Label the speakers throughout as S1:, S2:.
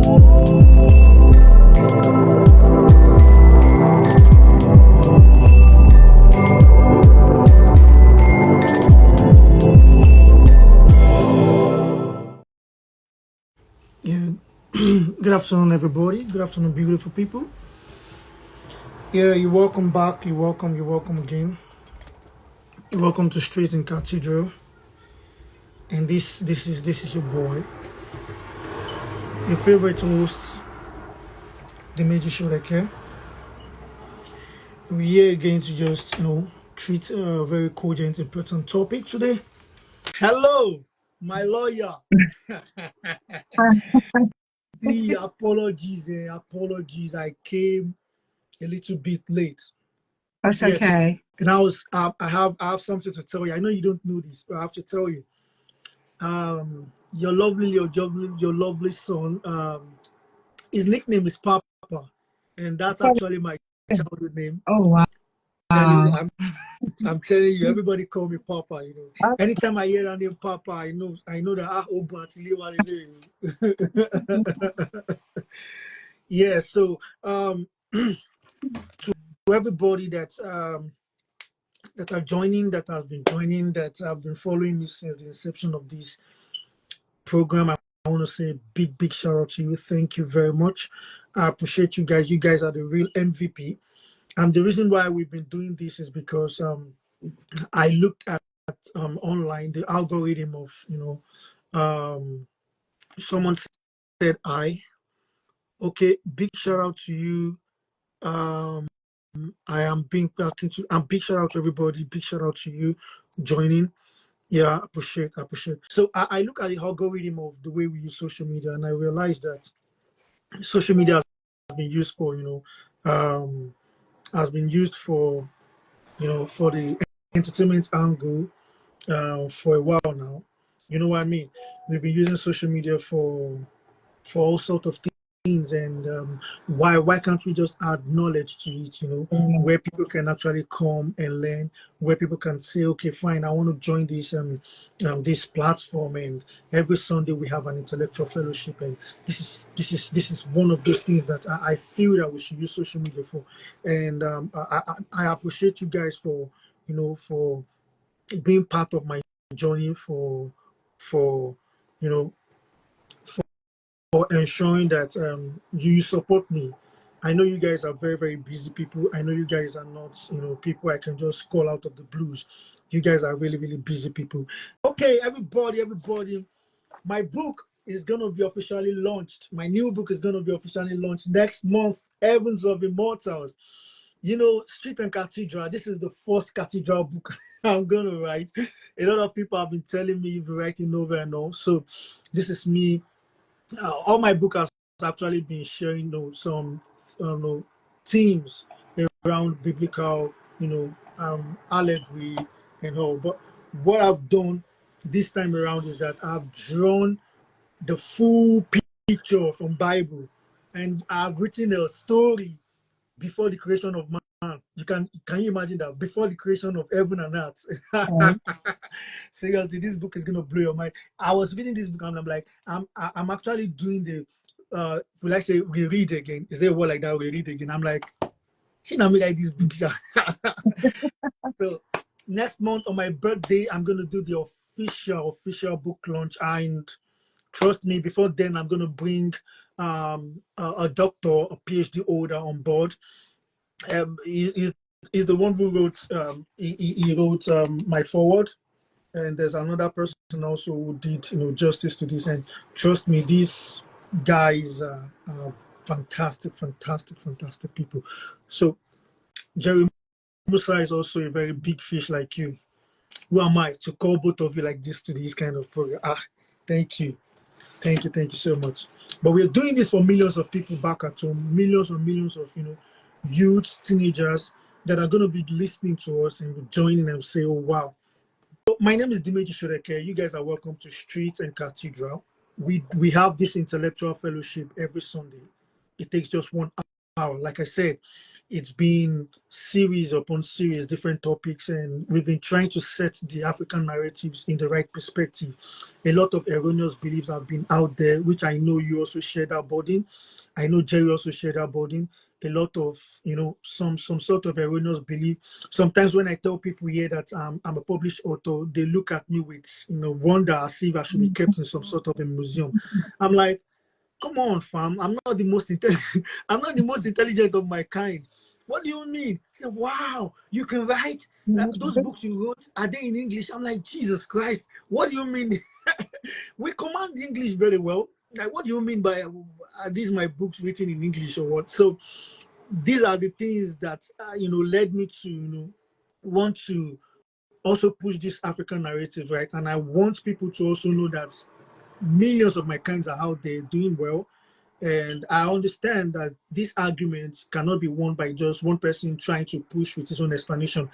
S1: Yeah. Good afternoon, everybody. Good afternoon, beautiful people. Yeah, you're welcome back. You're welcome again. You're welcome to Street and Cathedral. And this is your boy, your favorite host, the Major Shodeke. We're here again to just treat a very cogent, important topic today. Hello, my lawyer. The apologies. I came a little bit late.
S2: That's
S1: Yes,
S2: okay.
S1: and I have something to tell you. I know you don't know this, but I have to tell you. Your lovely son. His nickname is Papa, and that's actually my childhood name.
S2: Oh, wow.
S1: I'm telling you, everybody call me Papa. Anytime I hear that name Papa, I know that yeah. So to everybody that have been joining, that have been following me since the inception of this program, I want to say a big shout out to you. Thank you very much. I appreciate you guys. You guys are the real MVP. And the reason why we've been doing this is because I looked at online the algorithm of someone said okay, big shout out to you. I am being back into and big shout out to everybody, big shout out to you joining. Yeah, I appreciate. So I look at the algorithm of the way we use social media, and I realized that social media has been used for has been used for for the entertainment angle for a while now. You know what I mean? We've been using social media for all sorts of things, and why can't we just add knowledge to it? Where people can actually come and learn, where people can say, okay, fine, I want to join this platform, and every Sunday we have an intellectual fellowship, and this is one of those things that I feel that we should use social media for, and I appreciate you guys for for being part of my journey for you know for ensuring that you support me. I know you guys are very busy people. I know you guys are not people I can just call out of the blues. You guys are really busy people. Okay, everybody, my book is gonna be officially launched. My new book is gonna be officially launched next month. Heavens of Immortals. Street and Cathedral. This is the first cathedral book I'm gonna write. A lot of people have been telling me you've been writing novel and all. So this is me. All my book has actually been sharing some themes around biblical, allegory and all. But what I've done this time around is that I've drawn the full picture from Bible, and I've written a story before the creation of man. Can you imagine that? Before the creation of heaven and earth. Seriously, this book is gonna blow your mind. I was reading this book and I'm like, I'm actually doing the will I say reread again? Is there a word like that? Reread again? I'm like, she not me like this book. So next month on my birthday, I'm gonna do the official book launch, and trust me, before then I'm gonna bring a doctor, a PhD holder on board. He's the one who wrote he wrote my forward, and there's another person also who did justice to this. And trust me, these guys are fantastic people. So Jerry Musa is also a very big fish like you. Who am I to call both of you like this to this kind of program? Thank you so much. But we're doing this for millions of people back at home, millions and millions of youth, teenagers that are going to be listening to us and joining and say, oh wow. So my name is Dimeji Shodeke. You guys are welcome to Streets and Cathedral. We have this intellectual fellowship every Sunday. It takes just 1 like I said, it's been series upon series, different topics, and we've been trying to set the African narratives in the right perspective. A lot of erroneous beliefs have been out there, which I know you also share that burden. I know Jerry also shared that burden. A lot of, some sort of erroneous belief. Sometimes when I tell people here that I'm a published author, they look at me with, wonder as if I should be kept in some sort of a museum. I'm like, come on, fam. I'm not the most intelligent. I'm not the most intelligent of my kind. What do you mean? He said, wow, you can write? Those books you wrote, are they in English? I'm like, Jesus Christ, what do you mean? We command English very well. Like, what do you mean by, are these my books written in English or what? So these are the things that, led me to, want to also push this African narrative, right? And I want people to also know that millions of my kinds are out there doing well. And I understand that this argument cannot be won by just one person trying to push with his own explanation.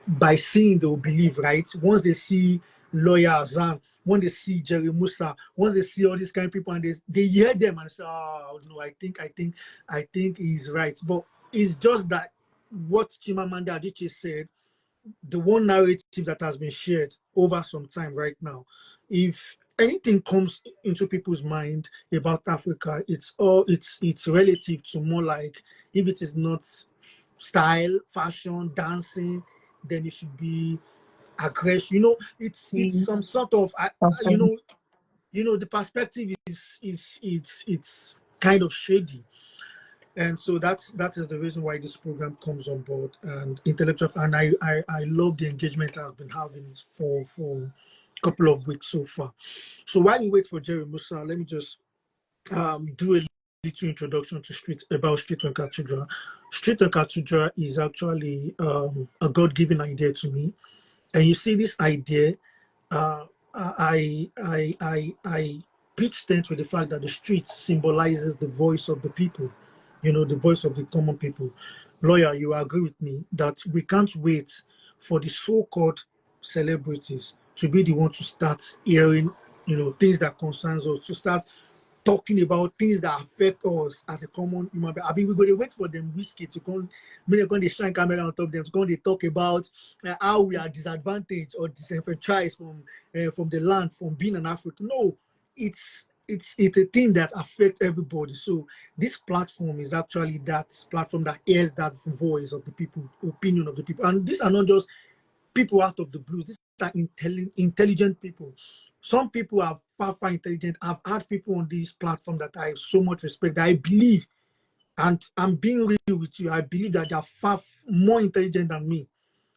S1: By seeing, they'll believe, right? Once they see lawyer Hassan, when they see Jerry Musa, once they see all these kind of people and they hear them and say, oh no, I think he's right. But it's just that what Chimamanda Adichie said, the one narrative that has been shared over some time right now, if anything comes into people's mind about Africa, it's relative to more like, if it is not style, fashion, dancing, then it should be aggression. It's some sort of the perspective it's kind of shady. And so that is the reason why this program comes on board, and intellectual, and I love the engagement I've been having for a couple of weeks so far. So while we wait for Jerry Musa, let me just do a little introduction to Street and Cathedral. Street and Cathedral is actually a God-given idea to me, and you see this idea. I pitch tent with the fact that the street symbolizes the voice of the people, the voice of the common people. Lawyer, you agree with me that we can't wait for the so-called celebrities to be the one to start hearing, things that concerns us, to start talking about things that affect us as a common human being. I mean, we're going to wait for them whiskey to come, when they shine camera on top of them, to come, they talk about how we are disadvantaged or disenfranchised from the land, from being an African. No, it's a thing that affects everybody. So this platform is actually that platform that hears that voice of the people, opinion of the people. And these are not just people out of the blues. These are intelligent people. Some people are far intelligent. I've had people on this platform that I so much respect, that I believe, and I'm being real with you, I believe that they are far more intelligent than me.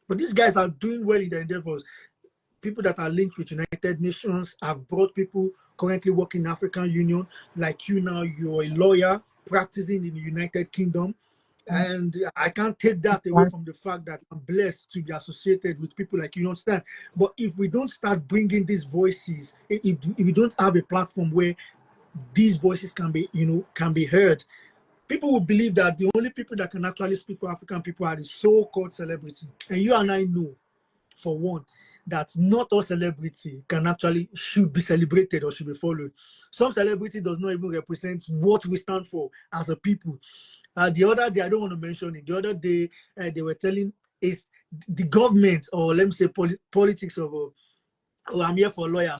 S1: But these guys are doing well in their endeavors. People that are linked with United Nations. I've brought people currently working in African Union, like you now, you're a lawyer practicing in the United Kingdom. And I can't take that away from the fact that I'm blessed to be associated with people like you, understand. But if we don't start bringing these voices, if we don't have a platform where these voices can be heard, people will believe that the only people that can actually speak for African people are the so-called celebrity. And you and I know, for one, that not all celebrity should be celebrated or should be followed. Some celebrity does not even represent what we stand for as a people. The other day, I don't want to mention it. The other day, they were telling is the government, or let me say politics of, I'm here for lawyers.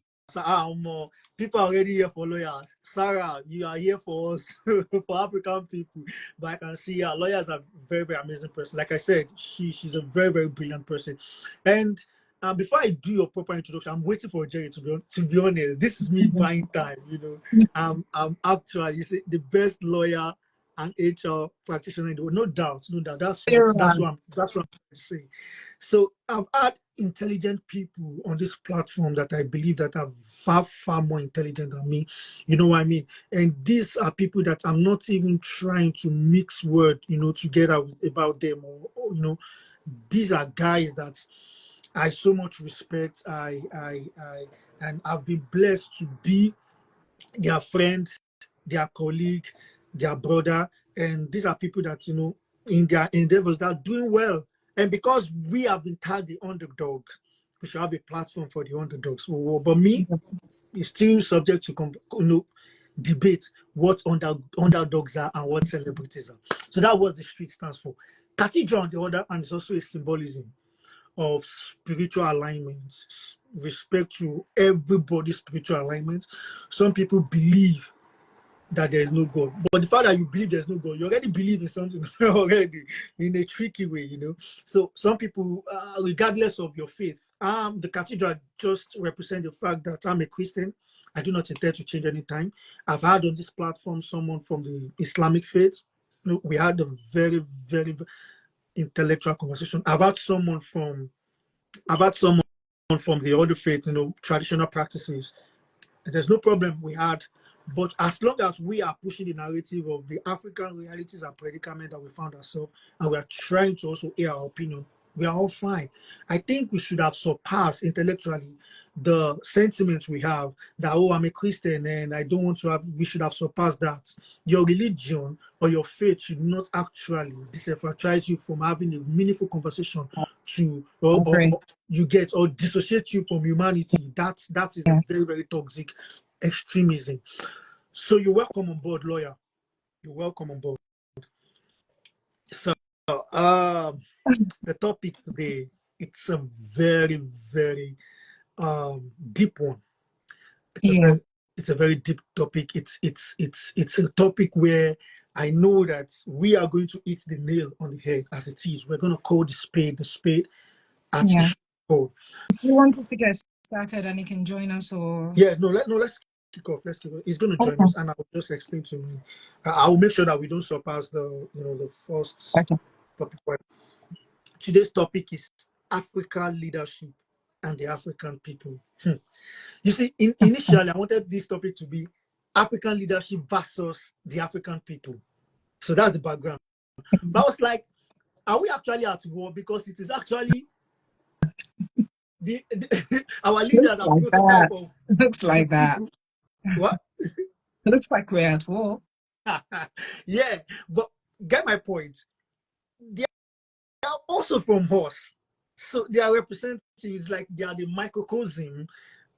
S1: People are already here for lawyers. Sarah, you are here for us, for African people. But I can see lawyers are very, very amazing person. Like I said, she's a very, very brilliant person. And before I do your proper introduction, I'm waiting for Jerry to be honest. This is me buying time, I'm actually, you see, the best lawyer and HR practitioner in the world. No doubt. That's what I'm trying to say. So I've had intelligent people on this platform that I believe that are far more intelligent than me. You know what I mean? And these are people that I'm not even trying to mix word, together about them, or these are guys that I so much respect. And I've been blessed to be their friend, their colleague, their brother. And these are people that, in their endeavors, that are doing well. And because we have been tagged the underdog, we should have a platform for the underdogs. But me, it's still subject to debate what underdogs are and what celebrities are. So that was the street stands for. Cathedral, on the other hand, is also a symbolism of spiritual alignment, respect to everybody's spiritual alignment. Some people believe that there is no God, but the fact that you believe there's no God, you already believe in something already in a tricky way, you know. So some people, regardless of your faith, the cathedral just represent the fact that I'm a Christian. I do not intend to change anytime. I've had on this platform someone from the Islamic faith. You know, we had a very, very intellectual conversation about someone from the other faith, you know, traditional practices. There's no problem we had, but as long as we are pushing the narrative of the African realities and predicament that we found ourselves, and we are trying to also hear our opinion, we are all fine. I think we should have surpassed intellectually the sentiments we have that, oh, I'm a Christian and I don't want to have, we should have surpassed that. Your religion or your faith should not actually disenfranchise you from having a meaningful conversation to, or you get, or dissociate you from humanity. That is a very, very toxic extremism. So you're welcome on board, lawyer. You're welcome on board. So the topic today, it's a very, very deep one. It's a very deep topic. It's a topic where I know that we are going to hit the nail on the head as it is. We're going to call the spade as it should call.
S2: You want us to get started and he can join us, or
S1: let's kick off. He's going to join us, and I'll just explain to him. I'll make sure that we don't surpass the first topic. Today's topic is African leadership and the African people. You see, initially, I wanted this topic to be African leadership versus the African people. So that's the background. But I was like, are we actually at war? Because it is actually our leaders are
S2: like
S1: prototype
S2: that.
S1: of.
S2: Looks like that.
S1: What?
S2: Looks like we're at war.
S1: Yeah, but get my point. They are also from us. So they are representatives, like they are the microcosm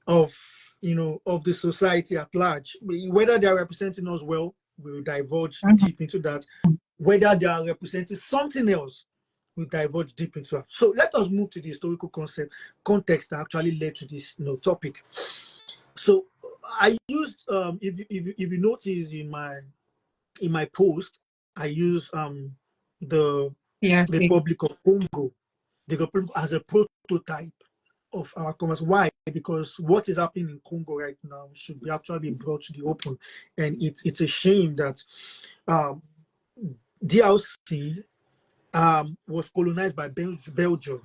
S1: of the society at large. Whether they are representing us well, we'll divulge deep into that. Whether they are representing something else, we'll divulge deep into that. So let us move to the historical context that actually led to this topic. So I used if you notice in my post, I use the Republic of Congo, the Republic as a prototype of our commerce. Why? Because what is happening in Congo right now should be actually be brought to the open, and it's a shame that DRC was colonized by Belgium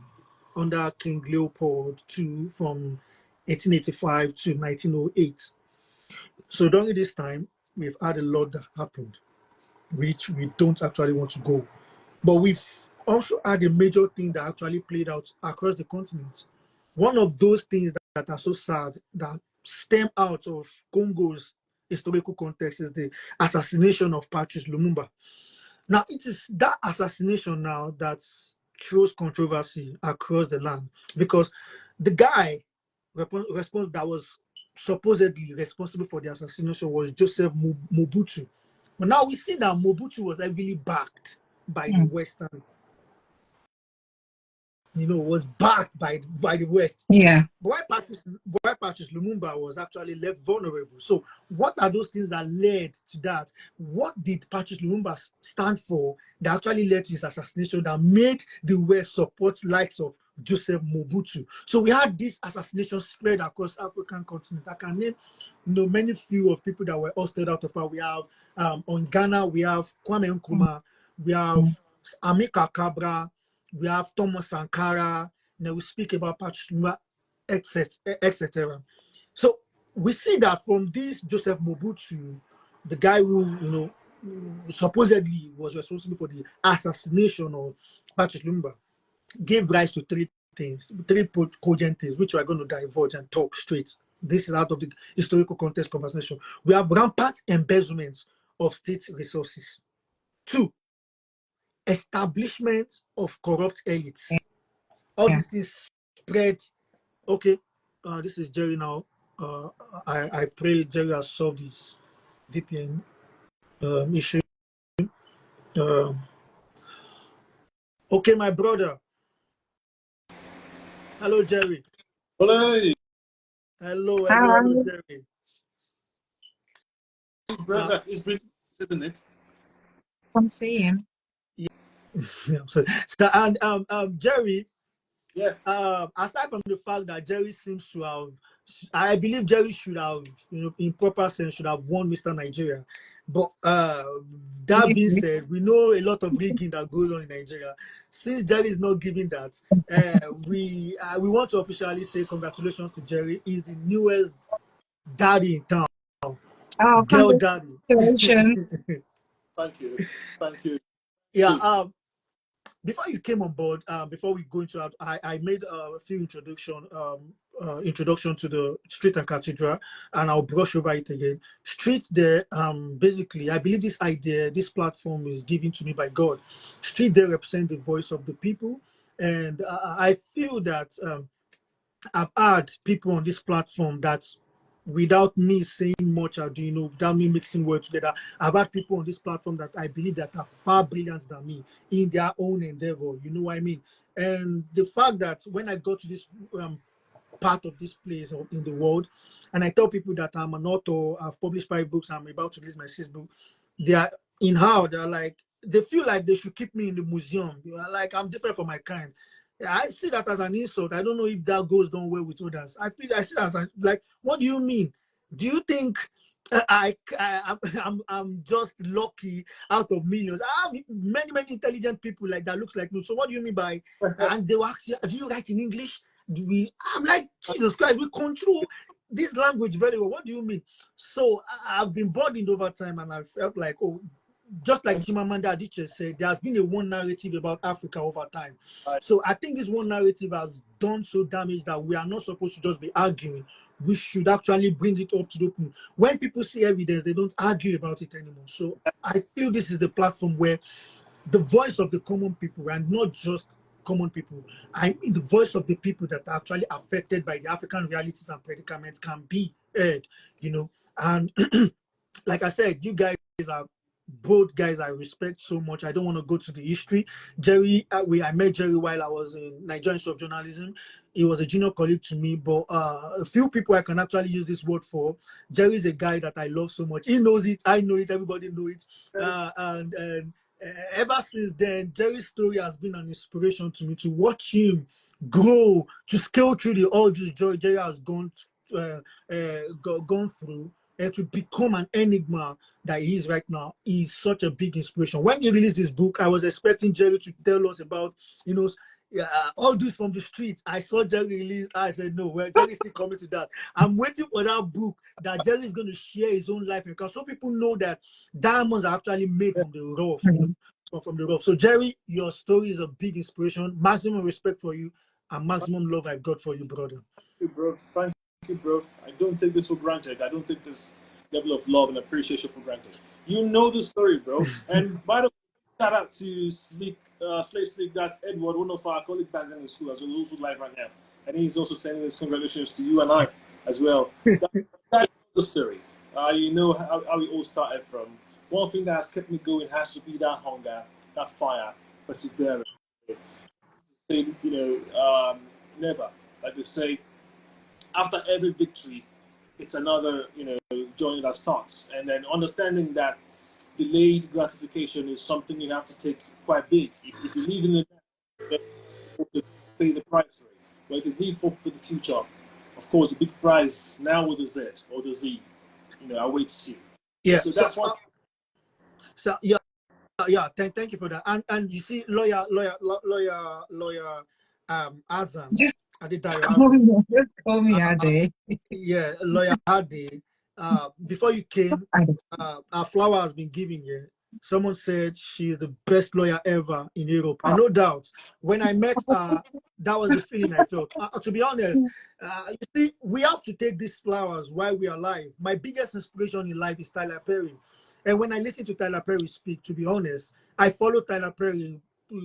S1: under King Leopold II from 1885 to 1908. So during this time, we've had a lot that happened, which we don't actually want to go. But we've also had a major thing that actually played out across the continent. One of those things that are so sad that stem out of Congo's historical context is the assassination of Patrice Lumumba. Now, it is that assassination now that throws controversy across the land, because the guy that was supposedly responsible for the assassination was Joseph Mobutu. But now we see that Mobutu was heavily backed by the Western, was backed by the West.
S2: Yeah.
S1: Why Patrice Lumumba was actually left vulnerable. So what are those things that led to that? What did Patrice Lumumba stand for that actually led to his assassination, that made the West support likes of Joseph Mobutu? So we had this assassination spread across African continent. I can name many few of people that were hosted out of power. We have on Ghana, we have Kwame Nkrumah, we have Amilcar Cabral, we have Thomas Sankara, and we speak about Patrice Lumumba, etc. So we see that from this Joseph Mobutu, the guy who supposedly was responsible for the assassination of Patrice Lumumba, gave rise to three cogent things, which we are going to divulge and talk straight. This is out of the historical context conversation. We have rampant embezzlement of state resources. 2, establishment of corrupt elites. All these things spread. Okay, this is Jerry now. I pray Jerry has solved his VPN issue. Um, okay, my brother. Hello, Jerry.
S3: Hello,
S1: Hello,
S2: Hi,
S1: Jerry.
S3: brother. It's been, isn't it?
S2: I'm seeing.
S1: Yeah, so and Jerry,
S3: Yeah.
S1: aside from the fact that Jerry seems to have, I believe Jerry should have, in proper sense, should have won Mr. Nigeria. But that being
S2: Really?
S1: said, we know a lot of rigging that goes on in Nigeria. Since Jerry is not giving that, we want to officially say congratulations to Jerry. He's the newest daddy in town,
S2: Oh,
S1: girl daddy.
S2: congratulations.
S3: Thank you. Thank you.
S1: Yeah.
S3: Good.
S1: Before you came on board, before we go into that, I made a few introduction to the street and cathedral, and I'll brush over it again. Street there, basically, I believe this idea, this platform is given to me by God. Street there represent the voice of the people, and I feel that I've had people on this platform that without me saying much ado, without me mixing words together, I've had people on this platform that I believe that are far brilliant than me in their own endeavor. You know what I mean? And the fact that when I got to this part of this place in the world, and I tell people that I'm an author, I've published 5 books, I'm about to release my 6th book, they are they're like, they feel like they should keep me in the museum. Like I'm different from my kind. I see that as an insult. I don't know if that goes down well with others. I see that as like, what do you mean? Do you think I'm just lucky out of millions? I have many intelligent people like that looks like me. So what do you mean by? And they will ask you, do you write in English? Do we? I'm like, Jesus Christ, we control this language very well. What do you mean? So I've been burdened over time, and I felt like, oh, just like Chimamanda Adichie said, there has been a one narrative about Africa over time. So I think this one narrative has done so damage that we are not supposed to just be arguing. We should actually bring it up to the open. When people see evidence, they don't argue about it anymore. So I feel this is the platform where the voice of the common people, and not just common people, I mean the voice of the people that are actually affected by the African realities and predicaments, can be heard, and like I said, you guys are both guys I respect so much. I don't want to go to the history. Jerry, I met Jerry while I was in Nigerian Institute of Journalism. He was a junior colleague to me, but a few people I can actually use this word for. Jerry is a guy that I love so much. He knows it. I know it. Everybody knows it. And ever since then, Jerry's story has been an inspiration to me to watch him grow, to scale through all this joy Jerry has gone through, and to become an enigma that he is right now. Is such a big inspiration. When he released this book, I was expecting Jerry to tell us about, all this from the streets. I saw Jerry release. I said, no, well, Jerry's still coming to that. I'm waiting for that book that Jerry is going to share his own life, because some people know that diamonds are actually made from the rough, from the rough. So, Jerry, your story is a big inspiration. Maximum respect for you and maximum love I've got for you, brother.
S3: Thank you, bro. Thank you, bro. I don't take this for granted. I don't take this level of love and appreciation for granted. You know the story, bro. And by the way, shout out to Slate Slick. That's Edward, one of our colleagues back then in school, as well, who's live right now. And he's also sending his congratulations to you and I as well. That's the story. You know how we all started from. One thing that has kept me going has to be that hunger, that fire, perseverance. Say, never. Like they say, after every victory, it's another, journey that starts. And then understanding that delayed gratification is something you have to take quite big. If you leave in the then you have to pay the price for it. But if you leave for the future, of course, the big prize now with the Z or the Z, awaits you.
S1: Yeah.
S3: So that's one.
S1: So yeah. Thank you for that. And you see, lawyer, Hassan,
S2: Just
S1: Adedayo.
S2: call me Ade.
S1: Yeah, lawyer Hadi. Before you came, our flower has been given here. Someone said she is the best lawyer ever in Europe, and no doubt, when I met her, that was the feeling I felt. To be honest, you see, we have to take these flowers while we are alive. My biggest inspiration in life is Tyler Perry, and when I listen to Tyler Perry speak, to be honest, I follow Tyler Perry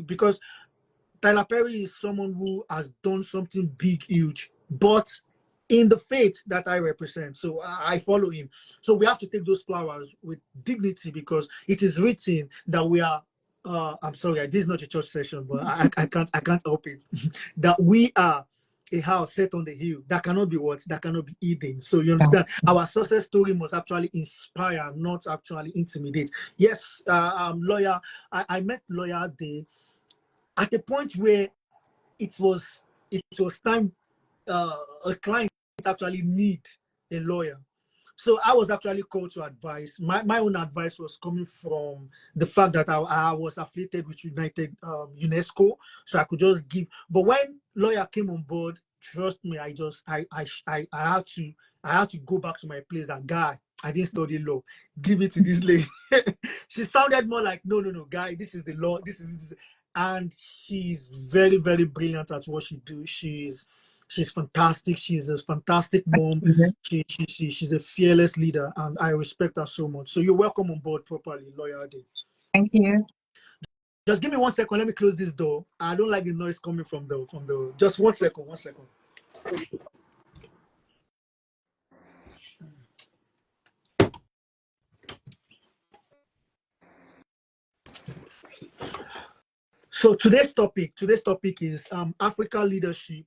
S1: because Tyler Perry is someone who has done something big, huge, but in the faith that I represent. So I follow him. So we have to take those flowers with dignity, because it is written that we are. I'm sorry, this is not a church session, but I can't help it. That we are a house set on the hill that cannot be what? That cannot be hidden. So you understand, our success story must actually inspire, not actually intimidate. Yes, lawyer. I met lawyer at a point where it was time a client actually need a lawyer. So I was actually called to advise. My own advice was coming from the fact that I was affiliated with United UNESCO, so I could just give. But when lawyer came on board, trust me, I had to go back to my place. That guy, I didn't study law. Give it to this lady. She sounded more like, no, guy, this is the law. This is, and she's very, very brilliant at what she do. She's fantastic. She's a fantastic mom. She's a fearless leader, and I respect her so much. So you're welcome on board properly, Lawyer Ade.
S2: Thank you.
S1: Just give me 1 second. Let me close this door. I don't like the noise coming from the. Just 1 second. 1 second. So today's topic is Africa leadership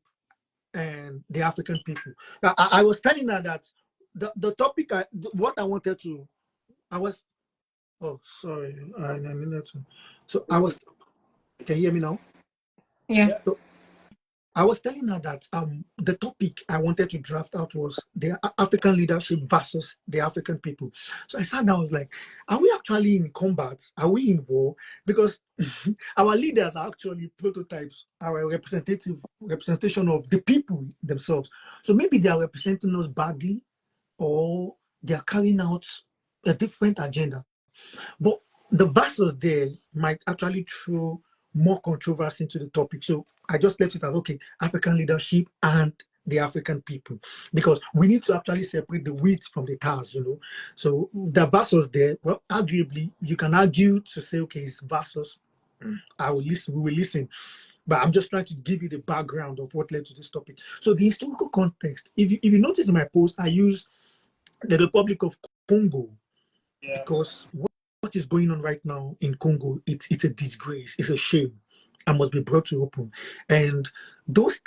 S1: and the African people. I was telling her that the topic, what I wanted to, oh, sorry, I needed to. So can you hear me now?
S2: Yeah.
S1: So I was telling her that the topic I wanted to draft out was the African leadership versus the African people. So I sat down, I was like, are we actually in combat? Are we in war? Because our leaders are actually prototypes, our representation of the people themselves. So maybe they are representing us badly, or they are carrying out a different agenda. But the versus there might actually throw more controversy into the topic. So I just left it as, okay, African leadership and the African people, because we need to actually separate the wheat from the tares, So the versus there, well, arguably, you can argue to say, okay, it's versus. We will listen. But I'm just trying to give you the background of what led to this topic. So the historical context, if you notice in my post, I use the Republic of Congo, because what is going on right now in Congo, it's a disgrace, it's a shame, and must be brought to open. And those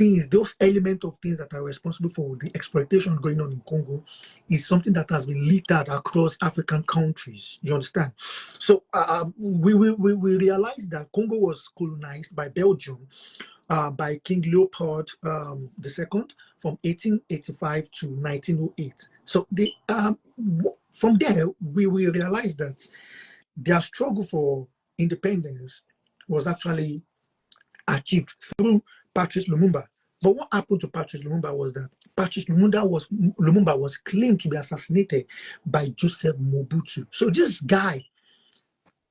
S1: elements of things that are responsible for the exploitation going on in Congo is something that has been littered across African countries. You understand? So we realize that Congo was colonized by Belgium, by King Leopold II from 1885 to 1908. So from there, we realized that their struggle for independence was actually achieved through Patrice Lumumba. But what happened to Patrice Lumumba was that Patrice Lumumba was claimed to be assassinated by Joseph Mobutu. So this guy,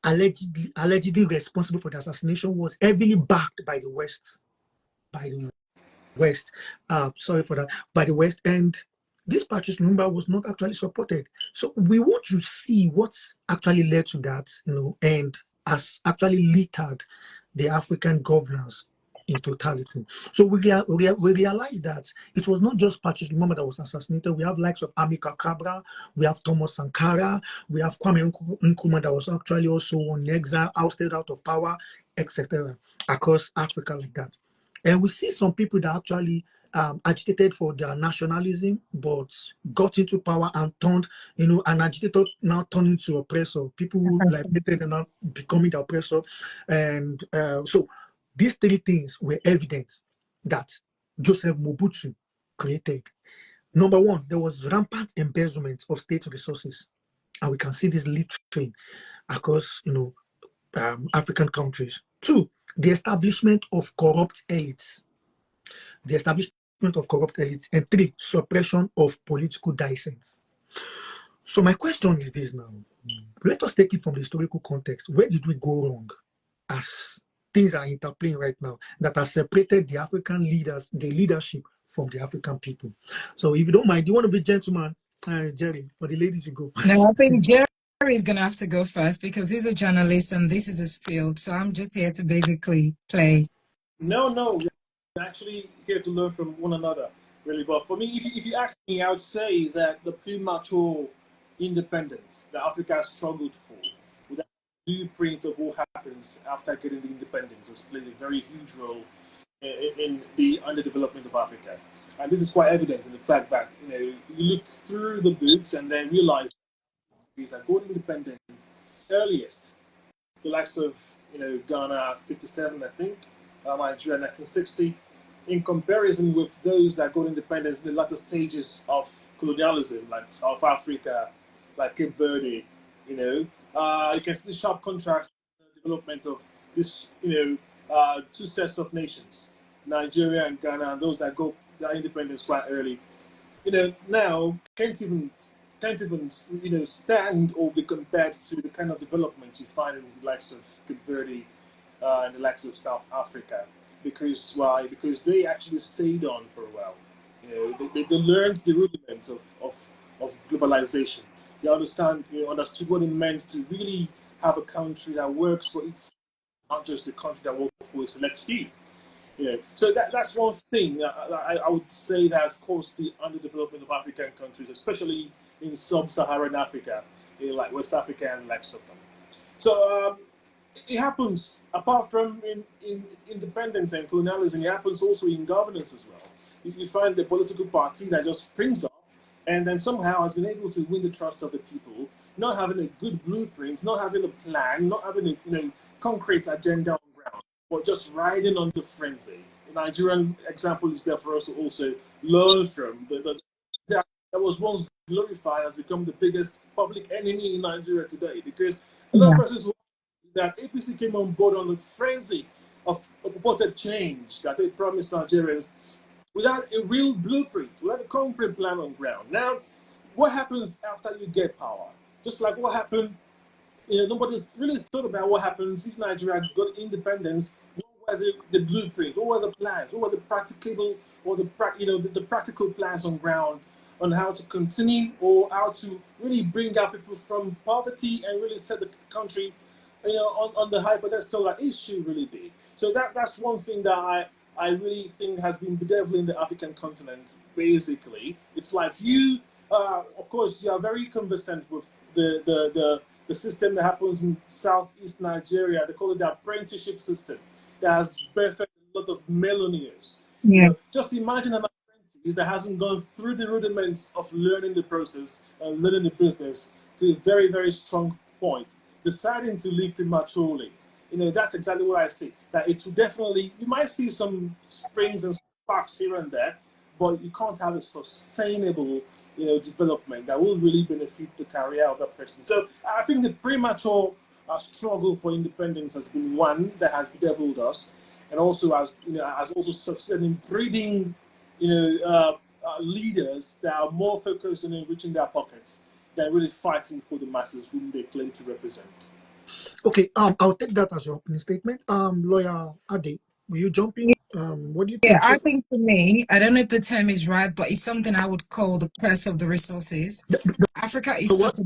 S1: allegedly responsible for the assassination, was heavily backed by the West. By the West. And this Patrice Lumumba was not actually supported. So we want to see what's actually led to that, and has actually littered the African governance in totality. So we realized that it was not just Patrice Lumumba that was assassinated. We have likes of Amilcar Cabral, we have Thomas Sankara, we have Kwame Nkrumah that was actually also on exile, ousted out of power, etc. across Africa like that. And we see some people that actually agitated for their nationalism, but got into power and turned, an agitator now turned into oppressor. People who agitated and now becoming the oppressor. And so these three things were evident that Joseph Mobutu created. Number one, there was rampant embezzlement of state resources. And we can see this literally across, African countries. Two, the establishment of corrupt elites. And three, suppression of political dissent. So my question is this now. Let us take it from the historical context. Where did we go wrong as things are interplaying right now that has separated the African leaders, the leadership, from the African people? So if you don't mind, do you want to be gentleman, Jerry? For the ladies, you go.
S2: No, I think Jerry is going to have to go first because he's a journalist and this is his field. So I'm just here to basically play.
S3: No, we're actually here to learn from one another. really. But for me, if you ask me, I would say that the premature independence that Africa struggled for, with that blueprint of what happens after getting the independence, has played a very huge role in the underdevelopment of Africa. And this is quite evident in the fact that you look through the books and then realize that got independent earliest, the likes of Ghana 57, I think, Nigeria 1960, in comparison with those that got independence in the latter stages of colonialism, like South Africa, like Cape Verde. You can see sharp contrast in the development of this, two sets of nations, Nigeria and Ghana, and those that got their independence quite early. Now can't even stand or be compared to the kind of development you find in the likes of Cape Verde and the likes of South Africa. Because why? Because they actually stayed on for a while. They learned the rudiments of globalization. Understood what it meant to really have a country that works for its, not just a country that works for a select few. So that's one thing I would say that has caused the underdevelopment of African countries, especially in sub-Saharan Africa, like West Africa and like Sudan. So it happens apart from in independence and colonialism. It happens also in governance as well. You find the political party that just springs up and then somehow has been able to win the trust of the people, not having a good blueprint, not having a plan, not having a concrete agenda on ground, but just riding on the frenzy. The Nigerian example is there for us to also learn from. That was once glorified has become the biggest public enemy in Nigeria today, because a lot of persons that APC came on board on the frenzy of purported change that they promised Nigerians without a real blueprint, without a concrete plan on ground. Now, what happens after you get power? Just like what happened, nobody's really thought about what happens if Nigeria got independence. What were the blueprint? What were the plans? What were the practicable or the practical plans on ground on how to continue or how to really bring out people from poverty and really set the country, on the high pedestal that it should really be. So that's one thing that I really think has been bedeviling the African continent. Basically, it's like of course, you are very conversant with the system that happens in southeast Nigeria. They call it the apprenticeship system that has birthed a lot of millionaires. Just imagine an apprentice that hasn't gone through the rudiments of learning the process and learning the business to a very, very strong point, deciding to leave prematurely. That's exactly what I see. That it will definitely, you might see some springs and sparks here and there, but you can't have a sustainable, development that will really benefit the career of that person. So I think the premature struggle for independence has been one that has bedeviled us, and also has also succeeded in breeding, leaders that are more focused on enriching their pockets than really fighting for the masses whom they claim to represent.
S1: Okay, I'll take that as your opening statement. Lawyer Ade, will you jump in? What do you think?
S2: Yeah, I think for me, I don't know if the term is right, but it's something I would call the curse of the resources. Africa is such a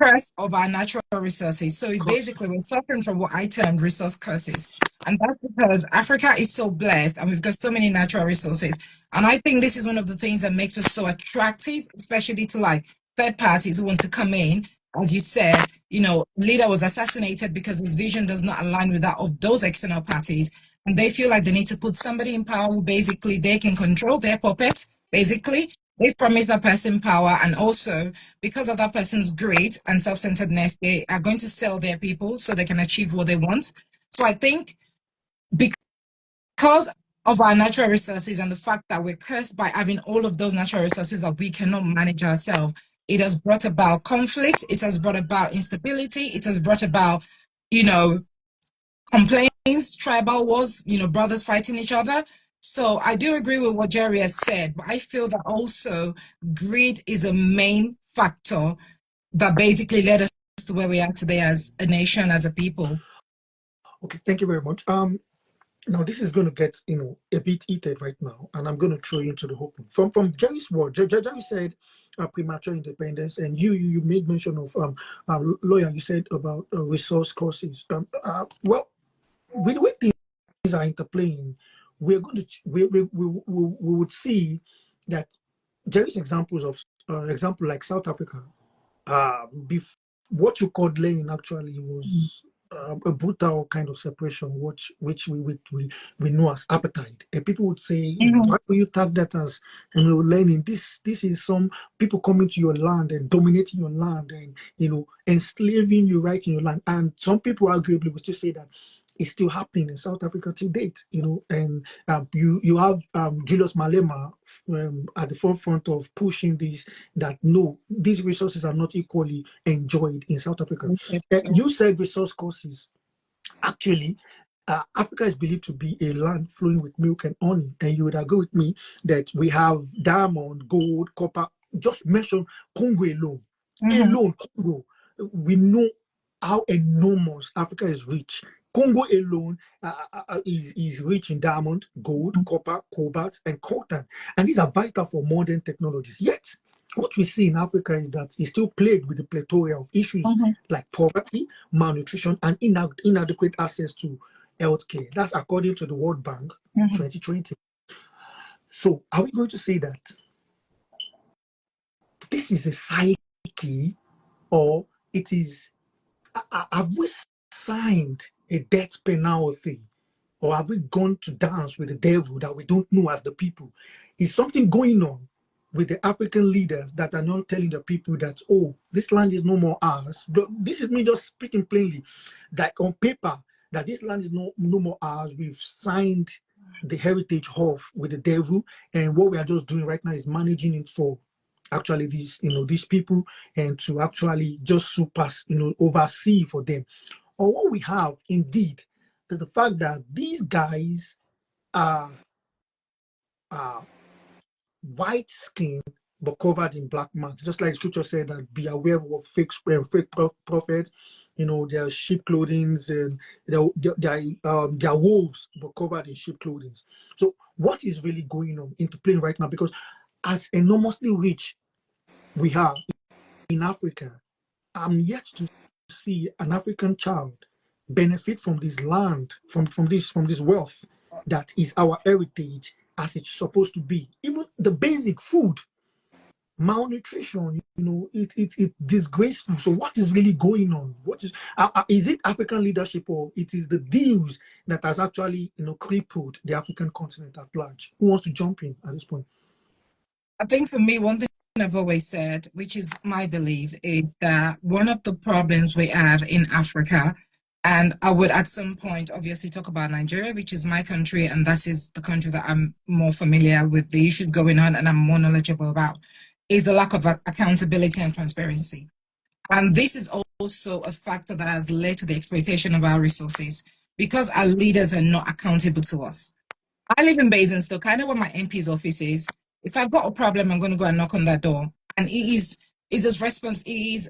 S2: curse of our natural resources. So it's basically we're suffering from what I termed resource curses. And that's because Africa is so blessed and we've got so many natural resources. And I think this is one of the things that makes us so attractive, especially to like third parties who want to come in. As you said, leader was assassinated because his vision does not align with that of those external parties. And they feel like they need to put somebody in power who basically they can control their puppet. Basically, they promise that person power. And also, because of that person's greed and self-centeredness, they are going to sell their people so they can achieve what they want. So I think because of our natural resources and the fact that we're cursed by having all of those natural resources that we cannot manage ourselves, it has brought about conflict. It has brought about instability. It has brought about, complaints, tribal wars, brothers fighting each other. So I do agree with what Jerry has said, but I feel that also greed is a main factor that basically led us to where we are today as a nation, as a people.
S1: Okay, thank you very much. Now this is going to get a bit heated right now, and I'm going to throw you into the open. From Jerry's word, Jerry said premature independence, and you made mention of lawyer. You said about resource courses. Well, with the way things are interplaying, we're going to we would see that there is examples of example like South Africa. What you called laying actually was a brutal kind of separation, which we know as apartheid. And people would say, why will you tag that as learning? This is some people coming to your land and dominating your land and enslaving you right in your land. And some people arguably will still say that it's still happening in South Africa to date, and you have Julius Malema at the forefront of pushing this, that no, these resources are not equally enjoyed in South Africa. You said resource courses. Actually, Africa is believed to be a land flowing with milk and honey, and you would agree with me that we have diamond, gold, copper. Just mention Congo alone. Congo. We know how enormous Africa is rich. Congo alone is rich in diamond, gold, copper, cobalt, and coltan. And these are vital for modern technologies. Yet, what we see in Africa is that it's still plagued with the plethora of issues like poverty, malnutrition, and inadequate access to healthcare. That's according to the World Bank 2020. So, are we going to say that this is a psyche, or it is? Have we signed a death penalty, or have we gone to dance with the devil that we don't know as the people? Is something going on with the African leaders that are not telling the people that, oh, this land is no more ours? This is me just speaking plainly, that on paper, that this land is no more ours. We've signed the heritage off with the devil, and what we are just doing right now is managing it for actually these people, and to actually just oversee for them. Or what we have indeed is the fact that these guys are white skin but covered in black marks, just like scripture said that be aware of fake prophets. Their sheep clothing, and they're wolves but covered in sheep clothing. So what is really going on into play right now? Because as enormously rich we are in Africa, I'm yet to see an African child benefit from this land, from this wealth that is our heritage as it's supposed to be. Even the basic food, malnutrition, it's disgraceful. So what is really going on? What is it African leadership, or it is the deals that has actually crippled the African continent at large? Who wants to jump in at this point?
S2: I think for me, one thing I've always said, which is my belief, is that one of the problems we have in Africa, and I would at some point obviously talk about Nigeria, which is my country, and that is the country that I'm more familiar with the issues going on and I'm more knowledgeable about, is the lack of accountability and transparency. And this is also a factor that has led to the exploitation of our resources, because our leaders are not accountable to us. I live in Basingstoke. I know where my MP's office is. If I've got a problem, I'm going to go and knock on that door. And it is his response is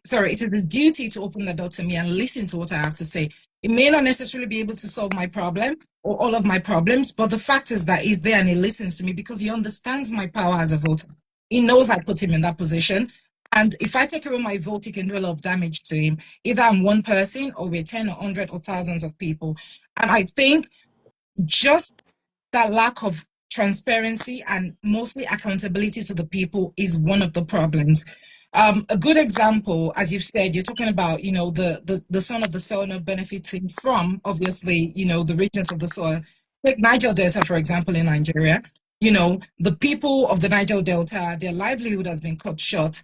S2: sorry, it is the duty to open the door to me and listen to what I have to say. It may not necessarily be able to solve my problem or all of my problems, but the fact is that he's there and he listens to me because he understands my power as a voter. He knows I put him in that position. And if I take away my vote, he can do a lot of damage to him. Either I'm one person, or we're 10 or 100 or thousands of people. And I think just that lack of transparency and mostly accountability to the people is one of the problems. A good example, as you've said, you're talking about, the son of the soil not benefiting from, obviously, the richness of the soil. Take Niger Delta, for example, in Nigeria. The people of the Niger Delta, their livelihood has been cut short.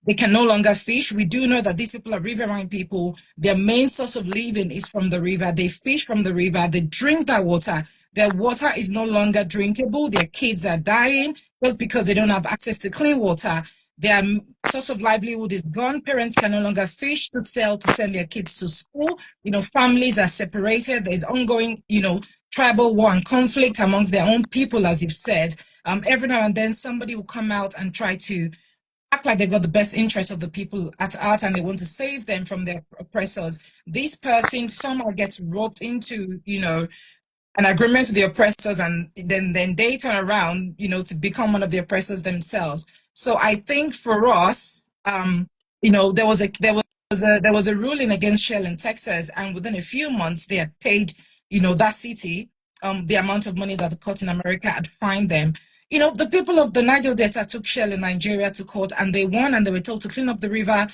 S2: They can no longer fish. We do know that these people are riverine people. Their main source of living is from the river. They fish from the river. They drink that water. Their water is no longer drinkable. Their kids are dying just because they don't have access to clean water. Their source of livelihood is gone. Parents can no longer fish to sell to send their kids to school. Families are separated. There's ongoing, tribal war and conflict amongst their own people, as you've said. Every now and then somebody will come out and try to act like they've got the best interest of the people at heart and they want to save them from their oppressors. This person somehow gets roped into, an agreement with the oppressors, and then they turn around, to become one of the oppressors themselves. So I think for us, there was a ruling against Shell in Texas, and within a few months they had paid, that city, the amount of money that the court in America had fined them. You know, the people of the Niger Delta took Shell in Nigeria to court, and they won, and they were told to clean up the river,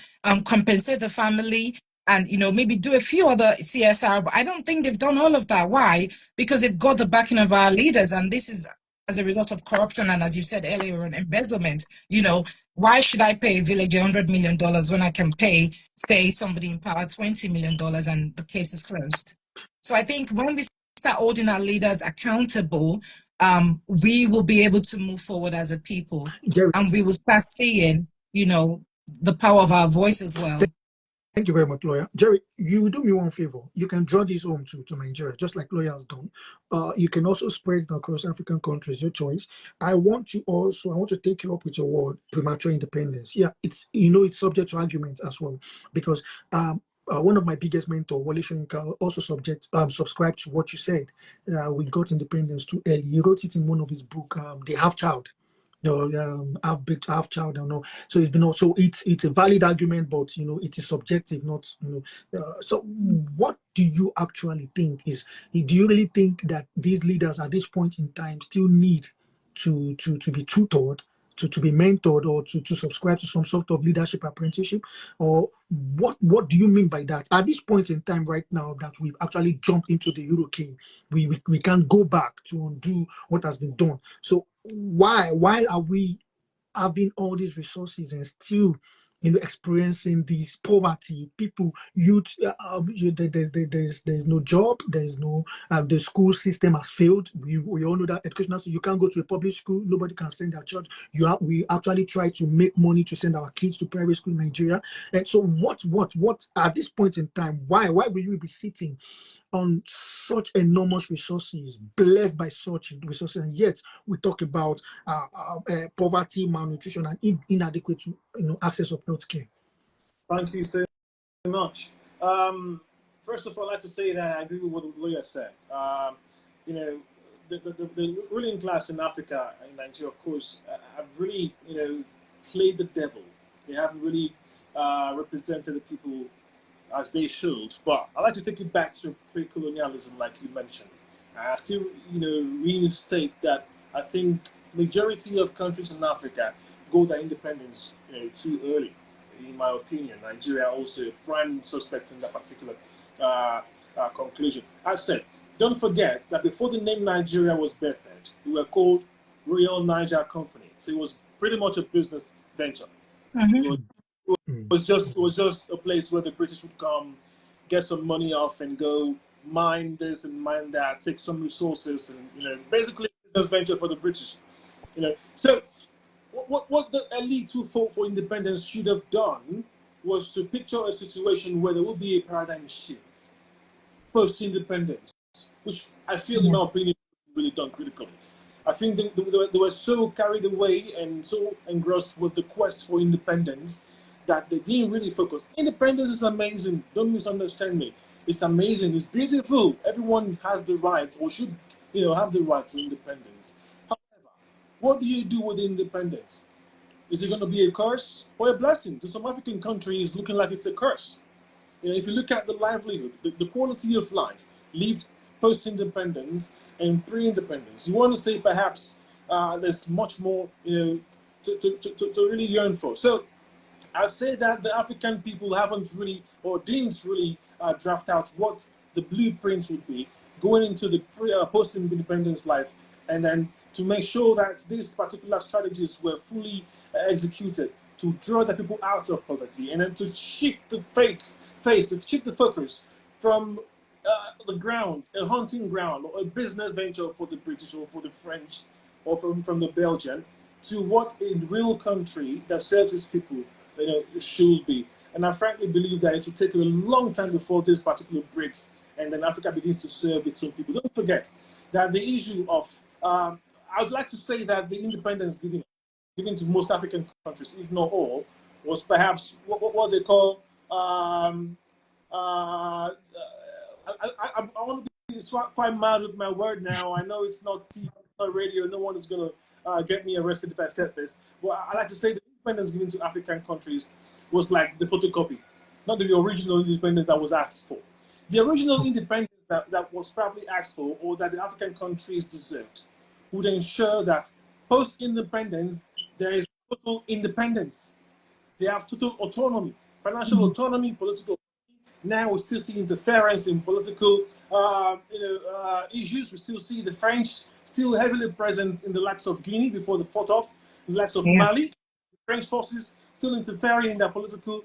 S2: compensate the family, and, you know, maybe do a few other CSR. But I don't think they've done all of that. Why? Because they've got the backing of our leaders, and this is as a result of corruption and, as you said earlier, on embezzlement. You know, why should I pay a village $100 million when I can pay, say, somebody in power $20 million and the case is closed? So I think when we start holding our leaders accountable, we will be able to move forward as a people,
S1: Jerry,
S2: and we will start seeing, you know, the power of our voice as well.
S1: thank you very much, lawyer. Jerry, you do me one favor. You can draw this home to Nigeria, just like lawyer has done. You can also spread it across African countries, your choice. I want to take you up with your word, premature independence. Yeah, it's it's subject to argument as well, because one of my biggest mentors, Wale Soyinka, also subscribed to what you said. We got independence too early. He wrote it in one of his books, The Half Child. Half big, half child. I don't know. So it's been also it's a valid argument, but it is subjective, not So what do you actually think is? Do you really think that these leaders at this point in time still need to be tutored, to be mentored, or to subscribe to some sort of leadership apprenticeship? Or what do you mean by that? At this point in time right now that we've actually jumped into the Eurocane, we can't go back to undo what has been done. So why are we having all these resources and still experiencing this poverty? People, youth, there's no job, there's no the school system has failed. We all know that educational, so you can't go to a public school, nobody can send their child. We actually try to make money to send our kids to private school in Nigeria. And so what at this point in time, why will we be sitting on such enormous resources, blessed by such resources, and yet we talk about poverty, malnutrition, and inadequate access of healthcare?
S3: Thank you so much. First of all, I'd like to say that I agree with what the lawyer said. The ruling class in Africa, in Nigeria, of course, have really, played the devil. They haven't really represented the people as they should. But I'd like to take you back to pre-colonialism, like you mentioned. I still, reinstate that I think majority of countries in Africa got their independence, too early. In my opinion, Nigeria also a prime suspect in that particular conclusion. I've said, don't forget that before the name Nigeria was birthed, we were called Royal Niger Company. So it was pretty much a business venture.
S2: Mm-hmm.
S3: It was just a place where the British would come, get some money off, and go mine this and mine that, take some resources, and basically a business venture for the British. So what the elite who fought for independence should have done was to picture a situation where there will be a paradigm shift post-independence, which I feel, in my opinion, really done critically. I think they were so carried away and so engrossed with the quest for independence that they didn't really focus. Independence is amazing. Don't misunderstand me. It's amazing. It's beautiful. Everyone has the right, or should, have the right to independence. However, what do you do with independence? Is it going to be a curse or a blessing? To some African countries, looking like it's a curse. If you look at the livelihood, the quality of life lived post-independence and pre-independence, you want to say perhaps there's much more, to really yearn for. So I'd say that the African people haven't really, or didn't really draft out what the blueprint would be going into the post-independence life, and then to make sure that these particular strategies were fully executed to draw the people out of poverty, and then to shift the to shift the focus from the ground, a hunting ground, or a business venture for the British or for the French or from the Belgian, to what a real country that serves its people should be. And I frankly believe that it will take a long time before this particular breaks and then Africa begins to serve its own people. Don't forget that the issue of, I would like to say that the independence given to most African countries, if not all, was perhaps what they call, I want to be quite mad with my word now. I know it's not TV or radio. No one is going to get me arrested if I said this. But I like to say the independence given to African countries was like the photocopy, not the original independence that was asked for. The original independence that was probably asked for, or that the African countries deserved, would ensure that Post-independence, there is total independence. They have total autonomy, financial autonomy, political. Now we still see interference in political issues. We still see the French still heavily present in the likes of Guinea before the fought off, the likes of Mali. French forces still interfering in their political,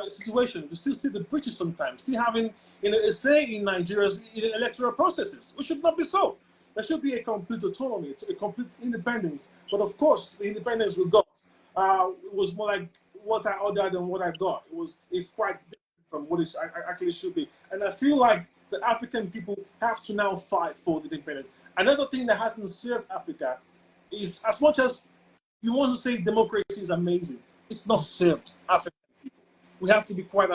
S3: situation. We still see the British sometimes still having, a say in Nigeria's electoral processes, which should not be so. There should be a complete autonomy, a complete independence. But of course, the independence we got was more like what I ordered and what I got. It's quite different from what it actually should be. And I feel like the African people have to now fight for the independence. Another thing that hasn't served Africa is, as much as you want to say democracy is amazing, it's not served African people. We have to be quite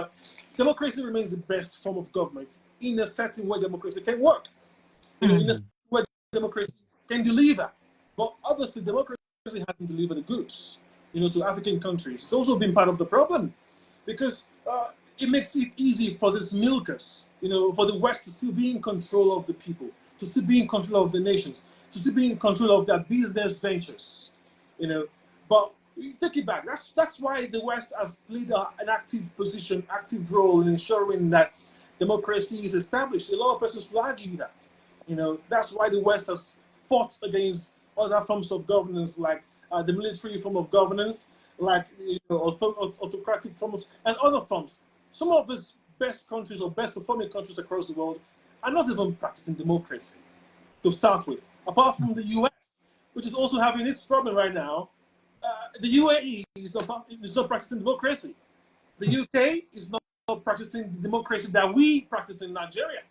S3: democracy remains the best form of government in a setting where democracy can work. In a setting where democracy can deliver. But obviously democracy hasn't delivered the goods, to African countries. It's also been part of the problem, because it makes it easy for these milkers, for the West to still be in control of the people, to still be in control of the nations, to still be in control of their business ventures, But take it back. That's why the West has played an active position, active role in ensuring that democracy is established. A lot of persons will argue that. That's why the West has fought against other forms of governance, like the military form of governance, like autocratic forms, and other forms. Some of the best countries or best performing countries across the world are not even practicing democracy to start with, apart from the US, which is also having its problem right now. The UAE is not practicing democracy. The UK is not practicing the democracy that we practice in Nigeria.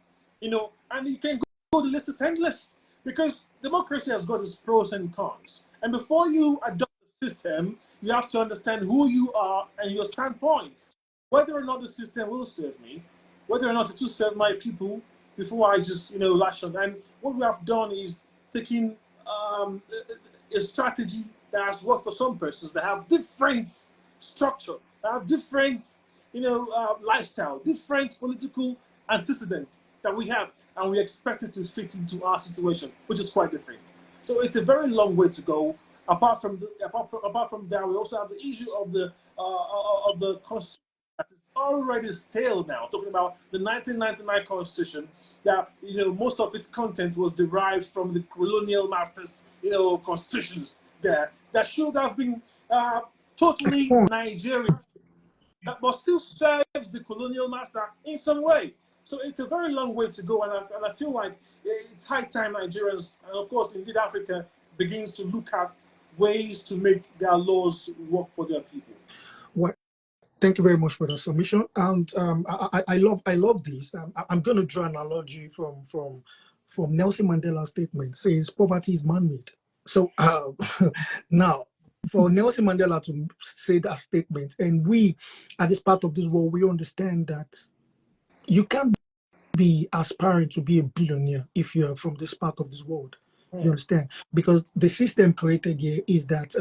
S3: And you can go, the list is endless, because democracy has got its pros and cons. And before you adopt the system, you have to understand who you are and your standpoint. Whether or not the system will serve me, whether or not it will serve my people, before I just, lash on. And what we have done is taking a strategy that has worked for some persons that have different structure, that have different, lifestyle, different political antecedent that we have, and we expect it to fit into our situation, which is quite different. So it's a very long way to go. Apart from that, we also have the issue of the constitution that is already stale now. Talking about the 1999 constitution, that most of its content was derived from the colonial masters, constitutions there that should have been totally Nigerian, but still serves the colonial master in some way. So it's a very long way to go, and I feel like it's high time Nigerians, and of course indeed Africa, begins to look at ways to make their laws work for their people.
S1: Well, thank you very much for the submission, and I love this. I'm going to draw an analogy from Nelson Mandela's statement. Says poverty is man-made. So now, for Nelson Mandela to say that statement, and we at this part of this world, we understand that you can't be aspiring to be a billionaire if you're from this part of this world. You understand? Because the system created here is that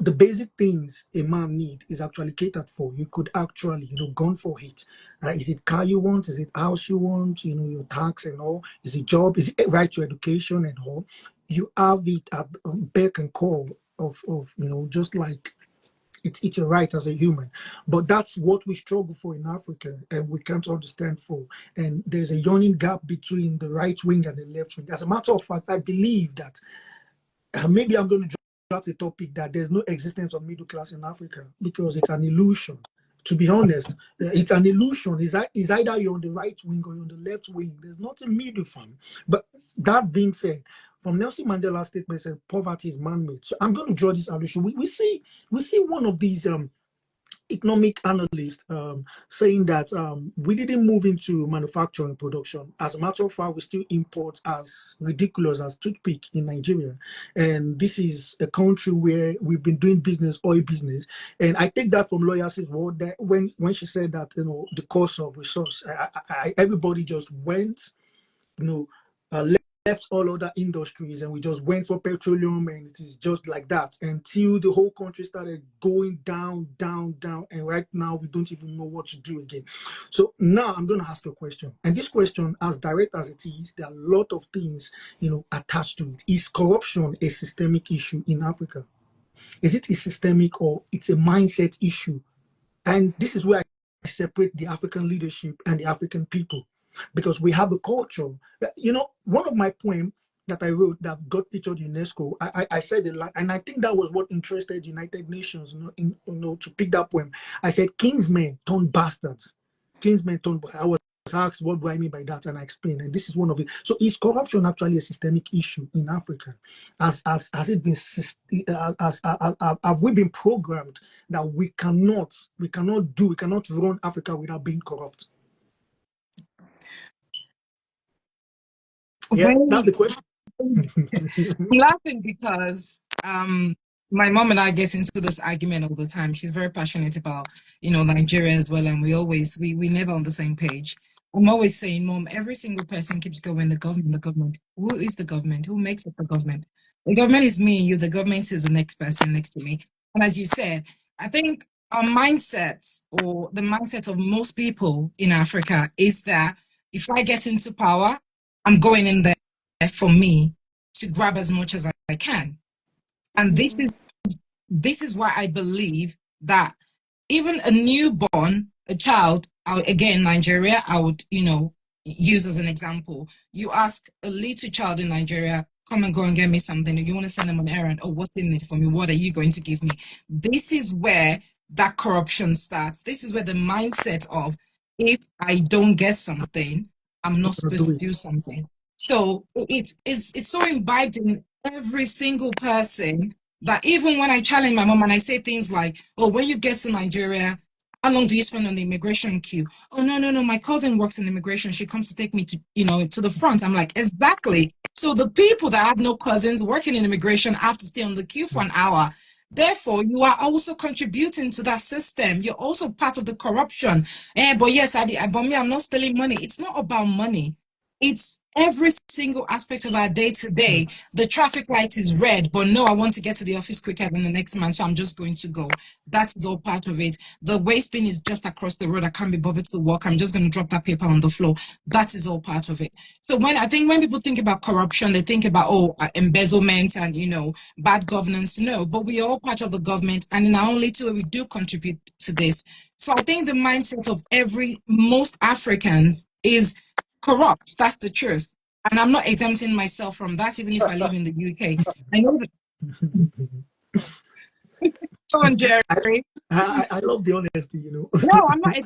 S1: the basic things a man needs is actually catered for. You could actually, gone for it. Is it car you want? Is it house you want? Your tax and all. Is it job? Is it right to education and all? You have it at beck and call of just like it's a right as a human. But that's what we struggle for in Africa, and we can't understand for. And there's a yawning gap between the right wing and the left wing. As a matter of fact, I believe that maybe I'm going to drop the topic that there's no existence of middle class in Africa, because it's an illusion. To be honest, it's an illusion. It's either you're on the right wing or you're on the left wing. There's not a middle one. But that being said, from Nelson Mandela's statement, said poverty is man-made. So I'm going to draw this illusion. We see one of these economic analysts saying that we didn't move into manufacturing production. As a matter of fact, we still import as ridiculous as toothpick in Nigeria. And this is a country where we've been doing business, oil business. And I take that from lawyers' word that when she said that, the cost of resource, everybody just went, left left all other industries and we just went for petroleum, and it is just like that until the whole country started going down, down, down, and right now we don't even know what to do again. So now I'm going to ask you a question, and this question, as direct as it is, there are a lot of things, attached to it. Is corruption a systemic issue in Africa? Is it a systemic, or it's a mindset issue? And this is where I separate the African leadership and the African people, because we have a culture. One of my poems that I wrote that got featured in UNESCO, I said a lot, and I think that was what interested United Nations, to pick that poem. I said, "Kingsmen turned bastards." Kingsmen turned. I was asked, what do I mean by that? And I explained, and this is one of it. So is corruption actually a systemic issue in Africa? Has it been, have we been programmed that we cannot run Africa without being corrupt? Yeah, that's the question.
S2: I'm laughing because my mom and I get into this argument all the time. She's very passionate about, Nigeria as well, and we never on the same page. I'm always saying, Mom, every single person keeps going, the government, the government. Who is the government? Who makes up the government? The government is me and you. The government is the next person next to me. And as you said, I think our mindsets, or the mindset of most people in Africa, is that if I get into power, I'm going in there for me to grab as much as I can. And this is why I believe that even a newborn, a child, again, Nigeria, I would, use as an example. You ask a little child in Nigeria, come and go and get me something. You want to send them on an errand? Oh, what's in it for me? What are you going to give me? This is where that corruption starts. This is where the mindset of, if I don't get something, I'm not supposed to do something. So it's so imbibed in every single person that even when I challenge my mom and I say things like, oh, when you get to Nigeria, how long do you spend on the immigration queue? Oh, no, my cousin works in immigration. She comes to take me to the front. I'm like, exactly. So the people that have no cousins working in immigration have to stay on the queue for an hour. Therefore, you are also contributing to that system. You're also part of the corruption. But yes, but me, I'm not stealing money. It's not about money. It's every single aspect of our day-to-day. The traffic light is red, but no, I want to get to the office quicker than the next man, so I'm just going to go. That is all part of it. The waste bin is just across the road. I can't be bothered to walk. I'm just going to drop that paper on the floor. That is all part of it. So when people think about corruption, they think about, embezzlement and, bad governance. No, but we are all part of the government, and in our own little way, we do contribute to this. So I think the mindset of most Africans is corrupt. That's the truth. And I'm not exempting myself from that, even if I live in the UK. I know that. Come on, Jerry.
S1: I love the honesty,
S2: No, I'm not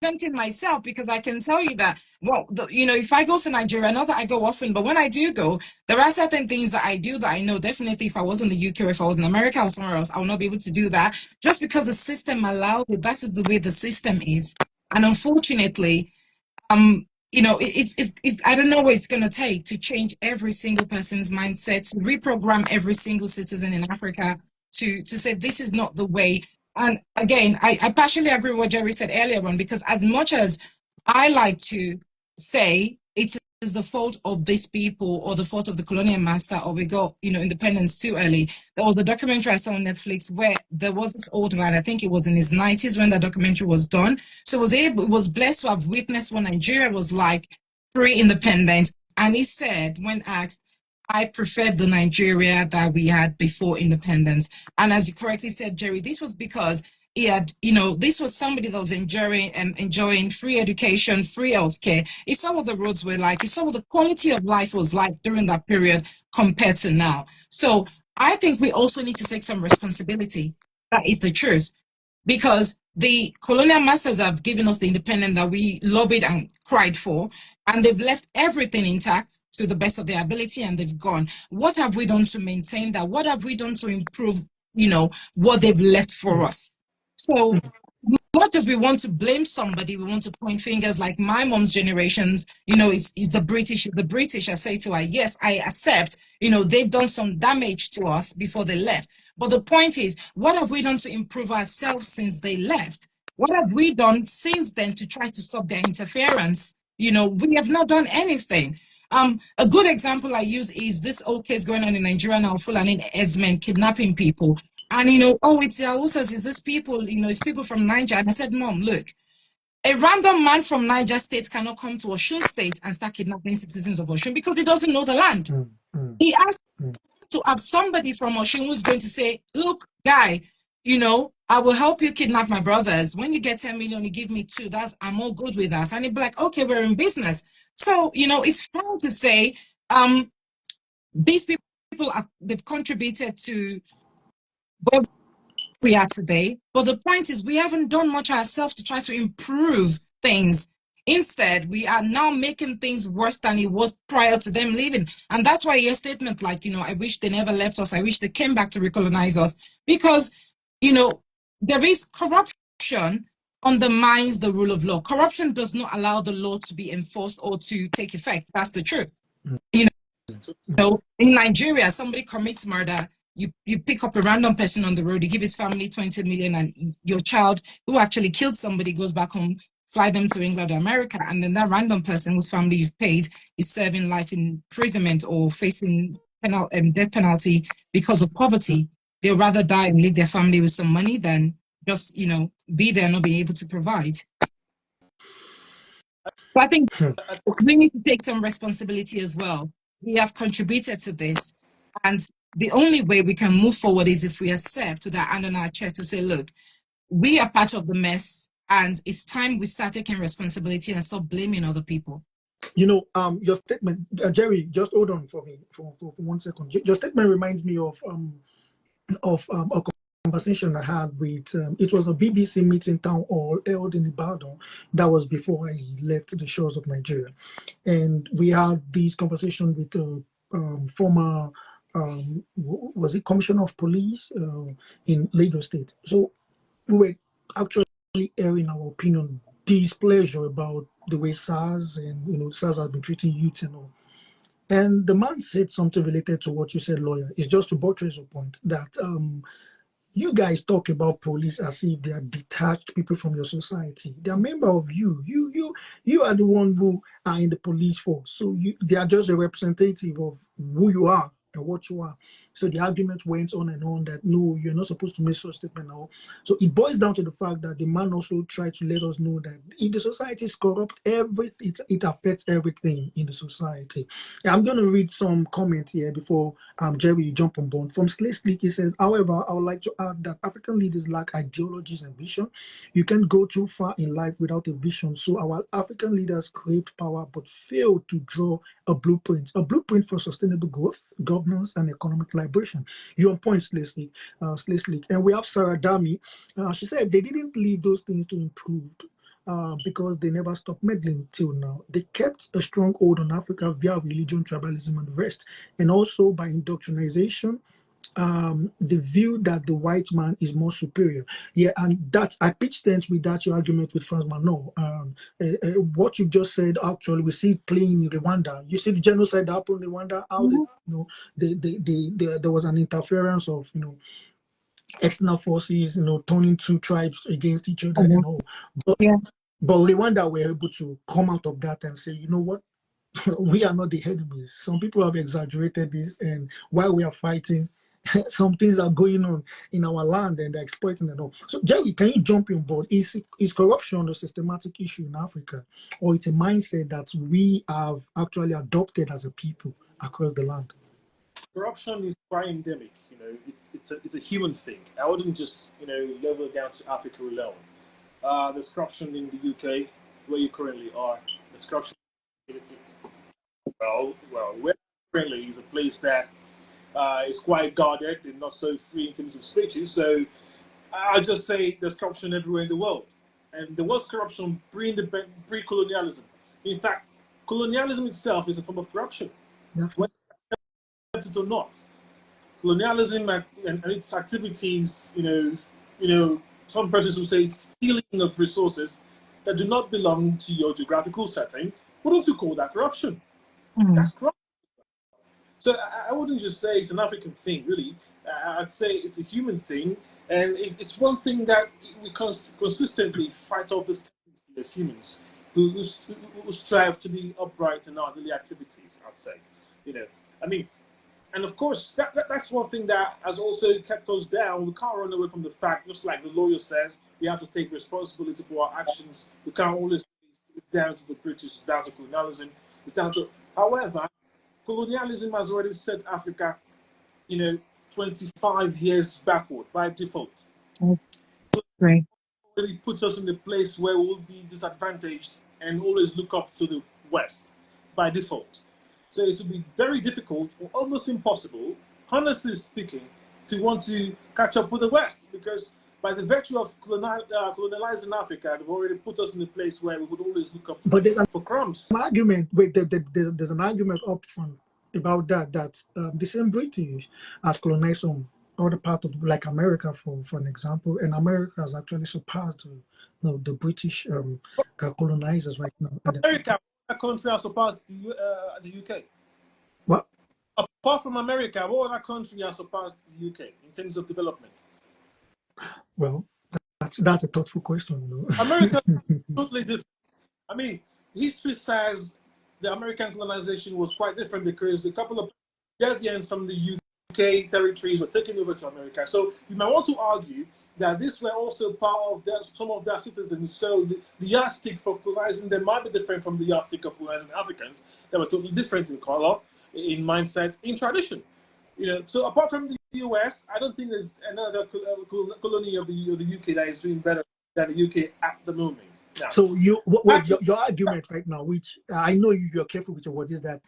S2: exempting myself, because I can tell you that, if I go to Nigeria, not that I go often, but when I do go, there are certain things that I do that I know definitely if I was in the UK or if I was in America or somewhere else, I will not be able to do that, just because the system allows it. That is the way the system is. And unfortunately, it's I don't know what it's going to take to change every single person's mindset, to reprogram every single citizen in Africa to say this is not the way. And again, I partially agree with what Jerry said earlier on, because as much as I like to say it is the fault of these people or the fault of the colonial master, or we got independence too early, there was the documentary I saw on Netflix where there was this old man, I think it was in his 90s when that documentary was done. So was blessed to have witnessed what Nigeria was like pre-independence. And he said, when asked, I preferred the Nigeria that we had before independence. And as you correctly said, Jerry, this was because he had, this was somebody that was enjoying free education, free healthcare. He saw what the roads were like. He saw what the quality of life was like during that period compared to now. So I think we also need to take some responsibility. That is the truth. Because the colonial masters have given us the independence that we lobbied and cried for, and they've left everything intact to the best of their ability, and they've gone. What have we done to maintain that? What have we done to improve, what they've left for us? So not just we want to blame somebody, we want to point fingers like my mom's generations, it's the British. I say to her, yes, I accept, they've done some damage to us before they left. But the point is, what have we done to improve ourselves since they left? What have we done since then to try to stop their interference? We have not done anything. A good example I use is this old case going on in Nigeria now, Fulani herdsmen kidnapping people. And, oh, it's the Hausas, it's this people, it's people from Niger. And I said, Mom, look, a random man from Niger State cannot come to Osun State and start kidnapping citizens of Osun because he doesn't know the land. He has to have somebody from Osun who's going to say, look, guy, I will help you kidnap my brothers. When you get 10 million, you give me 2. I'm all good with that. And he'd be like, okay, we're in business. So, it's fine to say, these people they've contributed to where we are today. But the point is, we haven't done much ourselves to try to improve things. Instead, we are now making things worse than it was prior to them leaving. And that's why your statement, like, I wish they never left us. I wish they came back to recolonize us. Because, there is corruption undermines the rule of law. Corruption does not allow the law to be enforced or to take effect. That's the truth. In Nigeria, somebody commits murder, you pick up a random person on the road, you give his family 20 million, and your child who actually killed somebody goes back home, fly them to England or America, and then that random person whose family you've paid is serving life imprisonment or facing death penalty because of poverty. They'd rather die and leave their family with some money than just, be there and not being able to provide. But I think we need to take some responsibility as well. We have contributed to this, and the only way we can move forward is if we accept that hand on our chest to say, look, we are part of the mess, and it's time we start taking responsibility and stop blaming other people.
S1: Your statement, Jerry, just hold on for me for 1 second. Your statement reminds me of a conversation I had with, it was a BBC meeting town hall held in Ibadan. That was before I left the shores of Nigeria. And we had this conversation with former, was it Commissioner of Police in Lagos State. So we were actually airing our opinion, displeasure about the way SARS and, SARS has been treating youth and all. And the man said something related to what you said, lawyer. It's just to buttress your point that you guys talk about police as if they are detached people from your society. They are member of you. You are the one who are in the police force. So they are just a representative of who you are and what you are. So the argument went on and on that no, you're not supposed to make such statement now. So it boils down to the fact that the man also tried to let us know that if the society is corrupt, it affects everything in the society. I'm going to read some comments here before Jerry, you jump on board. From Slay Slick, he says, however, I would like to add that African leaders lack ideologies and vision. You can't go too far in life without a vision. So our African leaders craved power but failed to draw a blueprint for sustainable growth, governance, and economic liberation. You're on point, Slay Slick. And we have Sarah Dami. She said they didn't leave those things to improve. Because they never stopped meddling till now. They kept a strong hold on Africa via religion, tribalism, and the rest, and also by indoctrination, the view that the white man is more superior. Yeah, and that I pitched tent with that your argument with Franz Manon. What you just said, actually, we see it playing in Rwanda. You see the genocide that happened in Rwanda. How there was an interference of external forces, turning two tribes against each other and all. But Rwanda were able to come out of that and say, you know what, we are not the enemies. Some people have exaggerated this, and while we are fighting, some things are going on in our land and they're exploiting it all. So, Jerry, can you jump on board? Is corruption a systematic issue in Africa, or it's a mindset that we have actually adopted as a people across the land?
S3: Corruption is quite endemic. It's a human thing. I wouldn't just level it down to Africa alone. There's corruption in the UK, where you currently are. There's corruption. Where currently is a place that is quite guarded and not so free in terms of speeches. So I'll just say there's corruption everywhere in the world, and there was corruption pre-colonialism. In fact, colonialism itself is a form of corruption, whether accept it or not. Colonialism and its activities, some persons will say it's stealing of resources that do not belong to your geographical setting. Wouldn't you call that corruption? That's corruption. So I wouldn't just say it's an African thing, really. I'd say it's a human thing, and it's one thing that we consistently fight off this tendency as humans. who strive to be upright in our daily activities, I'd say. I mean, and of course, that's one thing that has also kept us down. We can't run away from the fact, just like the lawyer says, we have to take responsibility for our actions. We can't always say it's down to the British, it's down to colonialism, it's down to. However, colonialism has already set Africa, 25 years backward by default.
S2: Right.
S3: Really puts us in the place where we'll be disadvantaged and always look up to the West by default. So it will be very difficult or almost impossible, honestly speaking, to want to catch up with the West, because by the virtue of colonizing Africa, they've already put us in a place where we would always look up to them for crumbs.
S1: An argument. Wait, there's an argument up front about that the same British has colonized some other part of like America, for an example, and America has actually surpassed the British colonizers right now.
S3: America, what country has surpassed the UK?
S1: What?
S3: Apart from America, what other country has surpassed the UK in terms of development?
S1: Well, that's a thoughtful question.
S3: America is totally different. I mean, history says the American colonization was quite different because a couple of deviants from the UK territories were taken over to America. So you might want to argue that these were also part of some of their citizens. So the yardstick for colonizing them might be different from the yardstick of colonizing Africans that were totally different in color, in mindset, in tradition. So apart from the US, I don't think there's another colony of the UK that is doing better than the UK at the moment. Now,
S1: so your argument right now, which I know you're careful with your words, is that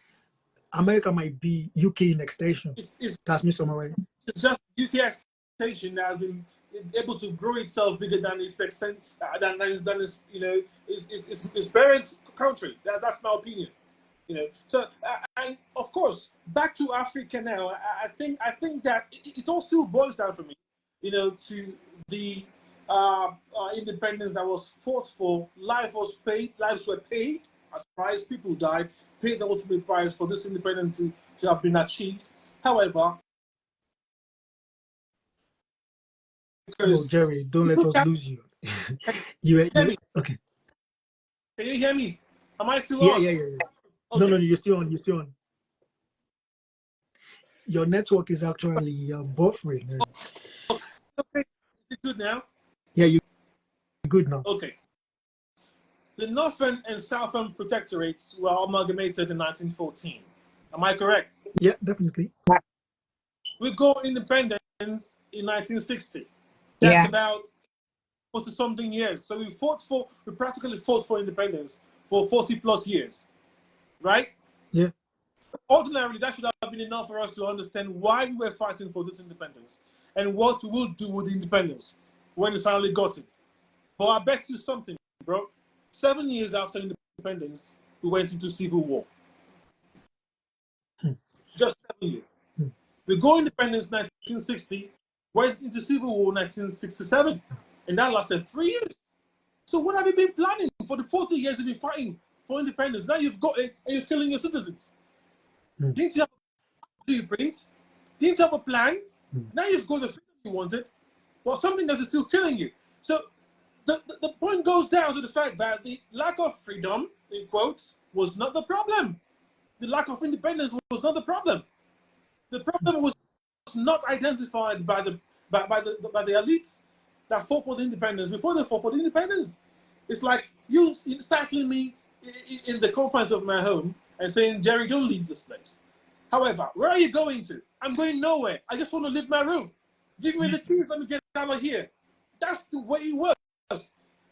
S1: America might be UK in extension. That's me summarizing.
S3: It's just UK extension that has been able to grow itself bigger than its extent than its parent country. That's my opinion. So and of course, back to Africa now. I think that it all still boils down for me, to the independence that was fought for. Lives were paid as price. People died, paid the ultimate price for this independence to have been achieved. However,
S1: Jerry, don't let us lose you. Okay.
S3: Can you hear me? Am I still on?
S1: Yeah. Okay. No, you're still on. Your network is actually buffering.
S3: Okay. Is it good now?
S1: Yeah, you're good now.
S3: Okay. The Northern and Southern protectorates were amalgamated in 1914. Am I correct?
S1: Yeah, definitely.
S3: We got independence in 1960. That's about 40-something years. So we practically fought for independence for 40 plus years. Right?
S1: Yeah.
S3: Ordinarily, that should have been enough for us to understand why we were fighting for this independence and what we will do with the independence when it's finally gotten. But I bet you something, bro. 7 years after independence, we went into civil war. Just 7 years. We go independence 1960, went into civil war 1967, and that lasted 3 years. So what have you been planning for the 40 years you've been fighting for independence? Now you've got it and you're killing your citizens. Didn't you have a blueprint? Didn't you have a plan? Now you've got the freedom you wanted, but something that is still killing you. So the point goes down to the fact that the lack of freedom, in quotes, was not the problem. The lack of independence was not the problem. The problem was not identified by the elites that fought for the independence before they fought for the independence. It's like you stifling me in the confines of my home and saying, Jerry, don't leave this place. However, where are you going to? I'm going nowhere. I just want to leave my room. Give me the keys, let me get out of here. That's the way it was.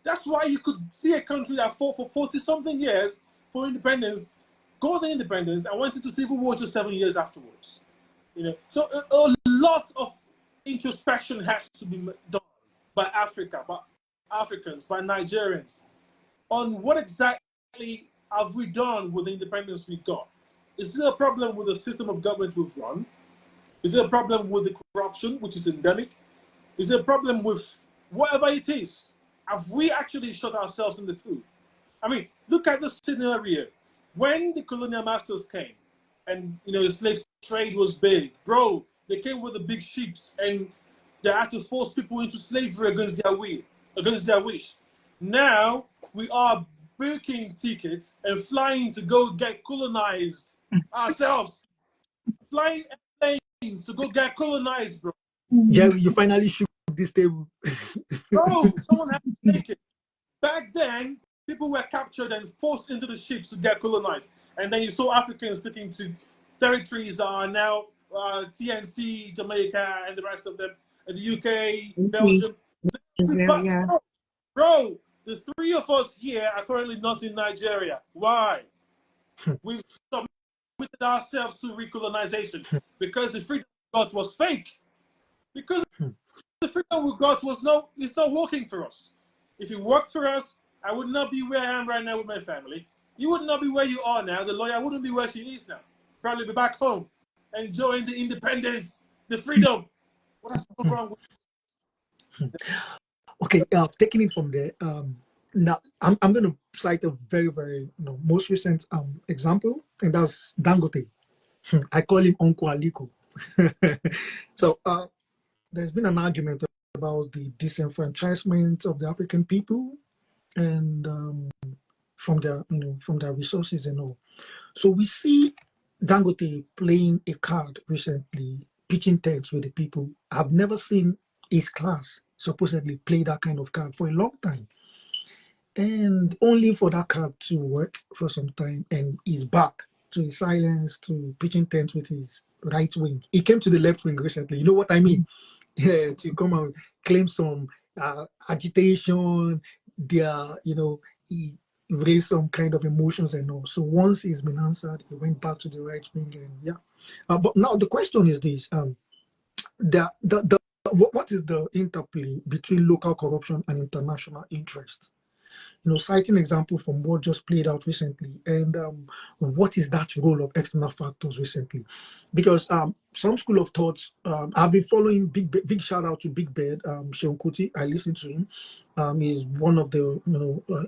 S3: That's why you could see a country that fought for 40-something years for independence, got the independence, and went into civil war just 7 years afterwards. So a lot of introspection has to be done by Africa, by Africans, by Nigerians, on what exactly have we done with the independence we got. Is there a problem with the system of government we've run? Is there a problem with the corruption, which is endemic? Is there a problem with whatever it is? Have we actually shot ourselves in the foot? I mean, look at the scenario. When the colonial masters came and, the slave trade was big, bro, they came with the big ships and they had to force people into slavery against their will, against their wish. Now we are booking tickets and flying to go get colonized ourselves. Flying airplanes to go get colonized, bro.
S1: Jerry, you finally shook this table.
S3: Bro, someone had to take it. Back then, people were captured and forced into the ships to get colonized. And then you saw Africans sticking to territories that are now TNT, Jamaica, and the rest of them, and the UK, Belgium.
S2: Brazil, yeah.
S3: Bro, the three of us here are currently not in Nigeria. Why? We've submitted ourselves to recolonization because the freedom we got was fake. Because the freedom we got it's not working for us. If it worked for us, I would not be where I am right now with my family. You would not be where you are now. The lawyer wouldn't be where she is now. Probably be back home, enjoying the independence, the freedom. What is wrong with?
S1: Okay, taking it from there. Now I'm going to cite a very, very most recent example, and that's Dangote. I call him Uncle Aliko. So there's been an argument about the disenfranchisement of the African people and from their resources and all. So we see Dangote playing a card recently, pitching tents with the people. I've never seen his class supposedly play that kind of card for a long time. And only for that card to work for some time, and he's back to his silence, to pitching tents with his right wing. He came to the left wing recently. You know what I mean? Yeah, to come and claim some agitation. He raised some kind of emotions and all. So once he's been answered, he went back to the right wing, and yeah. But now the question is this: what is the interplay between local corruption and international interest? Citing example from what just played out recently, and what is that role of external factors recently? Because some school of thoughts, I've been following big shout out to Big Bird, Seun Kuti. I listen to him. He's one of the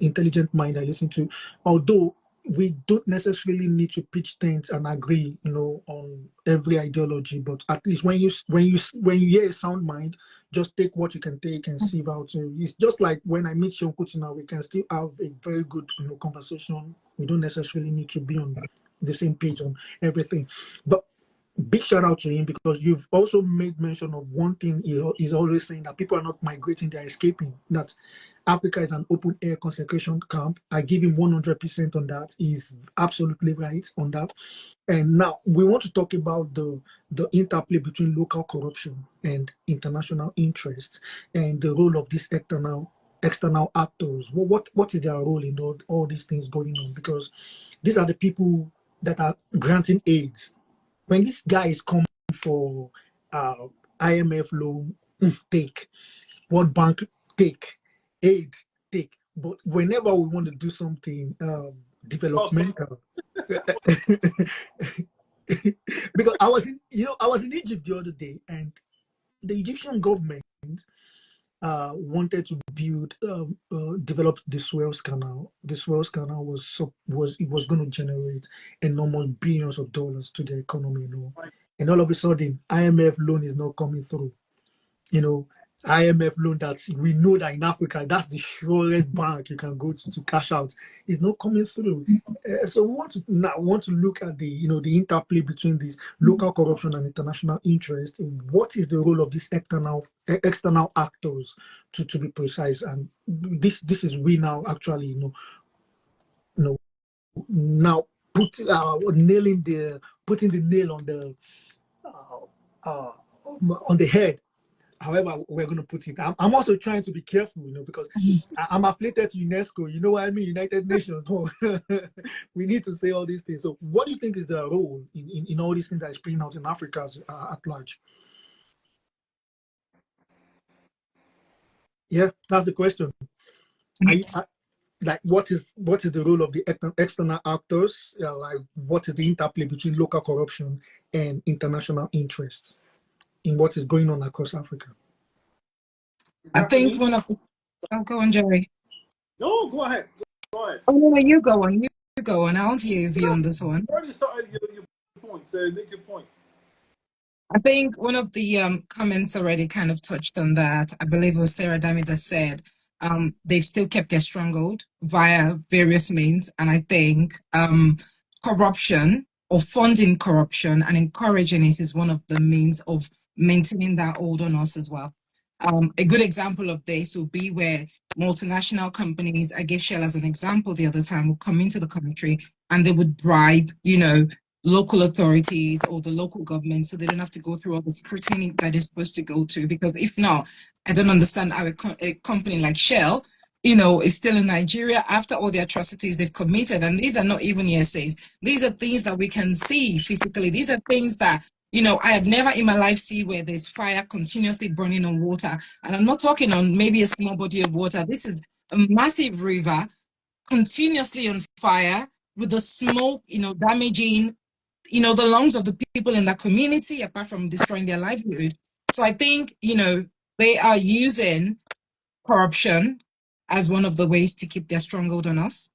S1: intelligent mind I listen to. Although we don't necessarily need to pitch things and agree, on every ideology, but at least when you hear a sound mind, just take what you can take and sieve out. So it's just like when I meet Seun Kuti now, we can still have a very good conversation. We don't necessarily need to be on the same page on everything. But big shout out to him, because you've also made mention of one thing. He's always saying that people are not migrating, they're escaping, that Africa is an open air concentration camp. I give him 100% on that. He's absolutely right on that. And now we want to talk about the interplay between local corruption and international interests, and the role of these external actors. What is their role in all these things going on? Because these are the people that are granting aids. When these guys come for IMF loan, take. World Bank, take. Aid, take. But whenever we want to do something developmental, because I was in Egypt the other day, and the Egyptian government wanted to develop the Suez Canal. The Suez Canal was going to generate enormous billions of dollars to the economy, and all of a sudden, IMF loan is not coming through. IMF loan that we know that in Africa, that's the surest bank you can go to cash out, is not coming through. So we want to look at the interplay between this local corruption and international interest. What is the role of these external actors, to be precise? And this is we now actually now putting the nail on the head. However we're going to put it. I'm also trying to be careful, because I'm affiliated to UNESCO, you know what I mean, United Nations. We need to say all these things. So what do you think is the role in all these things that is playing out in Africa at large? Yeah, that's the question. What is the role of the external actors? What is the interplay between local corruption and international interests in what is going on across Africa?
S2: I think one of the... Oh, go on, Jerry.
S3: No, go ahead. Go ahead.
S2: Oh, no, you go on. You go on. I want to hear your view on this one.
S3: You already started your point, so make your point.
S2: I think one of the comments already kind of touched on that. I believe it was Sarah Dami that said they've still kept their stronghold via various means. And I think corruption or funding corruption and encouraging it is one of the means of maintaining that hold on us as well. A good example of this will be where multinational companies, I gave Shell as an example the other time, will come into the country and they would bribe, local authorities or the local government so they don't have to go through all the scrutiny that they're supposed to go to. Because if not, I don't understand how a company like Shell, is still in Nigeria after all the atrocities they've committed. And these are not even ESAs. These are things that we can see physically. These are things that I have never in my life seen where there's fire continuously burning on water. And I'm not talking on maybe a small body of water. This is a massive river continuously on fire with the smoke, damaging, the lungs of the people in that community, apart from destroying their livelihood. So I think, they are using corruption as one of the ways to keep their stronghold on us.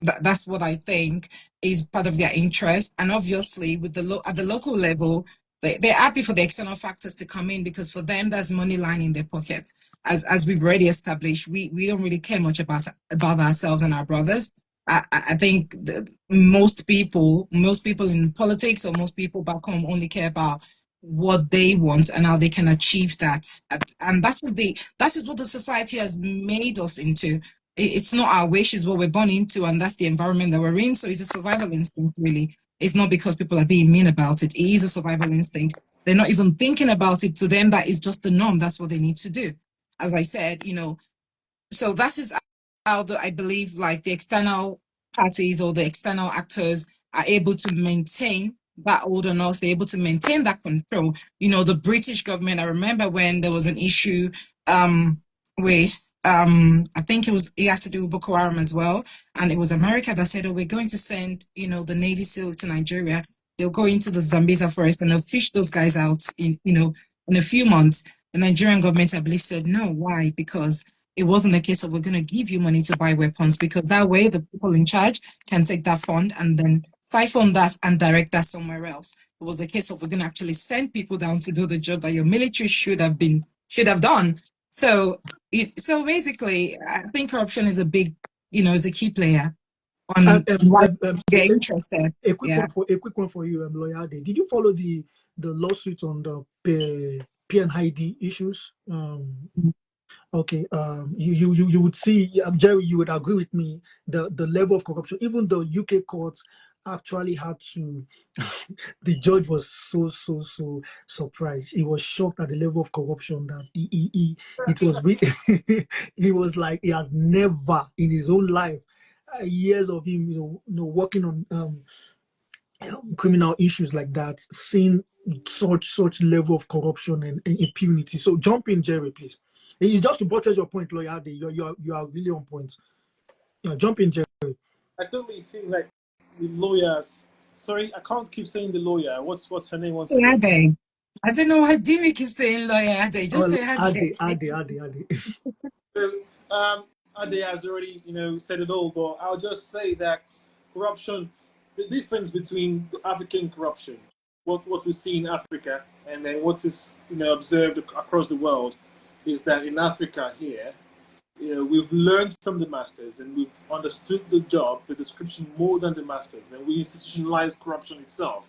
S2: That's what I think is part of their interest. And obviously, with at the local level, they're happy for the external factors to come in because for them, there's money lying in their pocket. As we've already established, we don't really care much about ourselves and our brothers. I think most people in politics or most people back home only care about what they want and how they can achieve that. And that is what the society has made us into. It's not our wish, it's what we're born into, and that's the environment that we're in. So it's a survival instinct, really. It's not because people are being mean about it. It is a survival instinct. They're not even thinking about it. To them, that is just the norm. That's what they need to do. As I said, so that is how I believe like the external parties or the external actors are able to maintain that hold on us. They're able to maintain that control. The British government, I remember when there was an issue with I think it has to do with Boko Haram as well, and it was America that said, oh, we're going to send the Navy SEAL to Nigeria. They'll go into the Zambeza forest and they'll fish those guys out in a few months. The Nigerian government, I believe, said no. Why? Because it wasn't a case of we're going to give you money to buy weapons, because that way the people in charge can take that fund and then siphon that and direct that somewhere else. It was a case of we're going to actually send people down to do the job that your military should have done. So basically, I think corruption is is a key player on why they're interested.
S1: A quick one for you, Lawyer Ade. Did you follow the lawsuit on the PNID issues? Okay, you would see, Jerry, you would agree with me, the level of corruption. Even the UK courts actually had to, the judge was so surprised. He was shocked at the level of corruption that it was really, he was like, he has never in his own life, years of him, working on criminal issues like that, seen such level of corruption and impunity. So jump in, Jerry, please. You just to buttress your point, Lawyer Ade, you are really on point. Jump in, Jerry.
S3: I totally feel like the lawyers. Sorry, I can't keep saying the lawyer. What's her name?
S2: Ade. I don't know why Dimi keeps saying Lawyer Ade. Just say Ade.
S1: Ade.
S3: So, Ade has already, said it all. But I'll just say that corruption, the difference between African corruption, what we see in Africa, and then what is observed across the world, is that in Africa here, we've learned from the masters and we've understood the job, the description more than the masters, and we institutionalize corruption itself.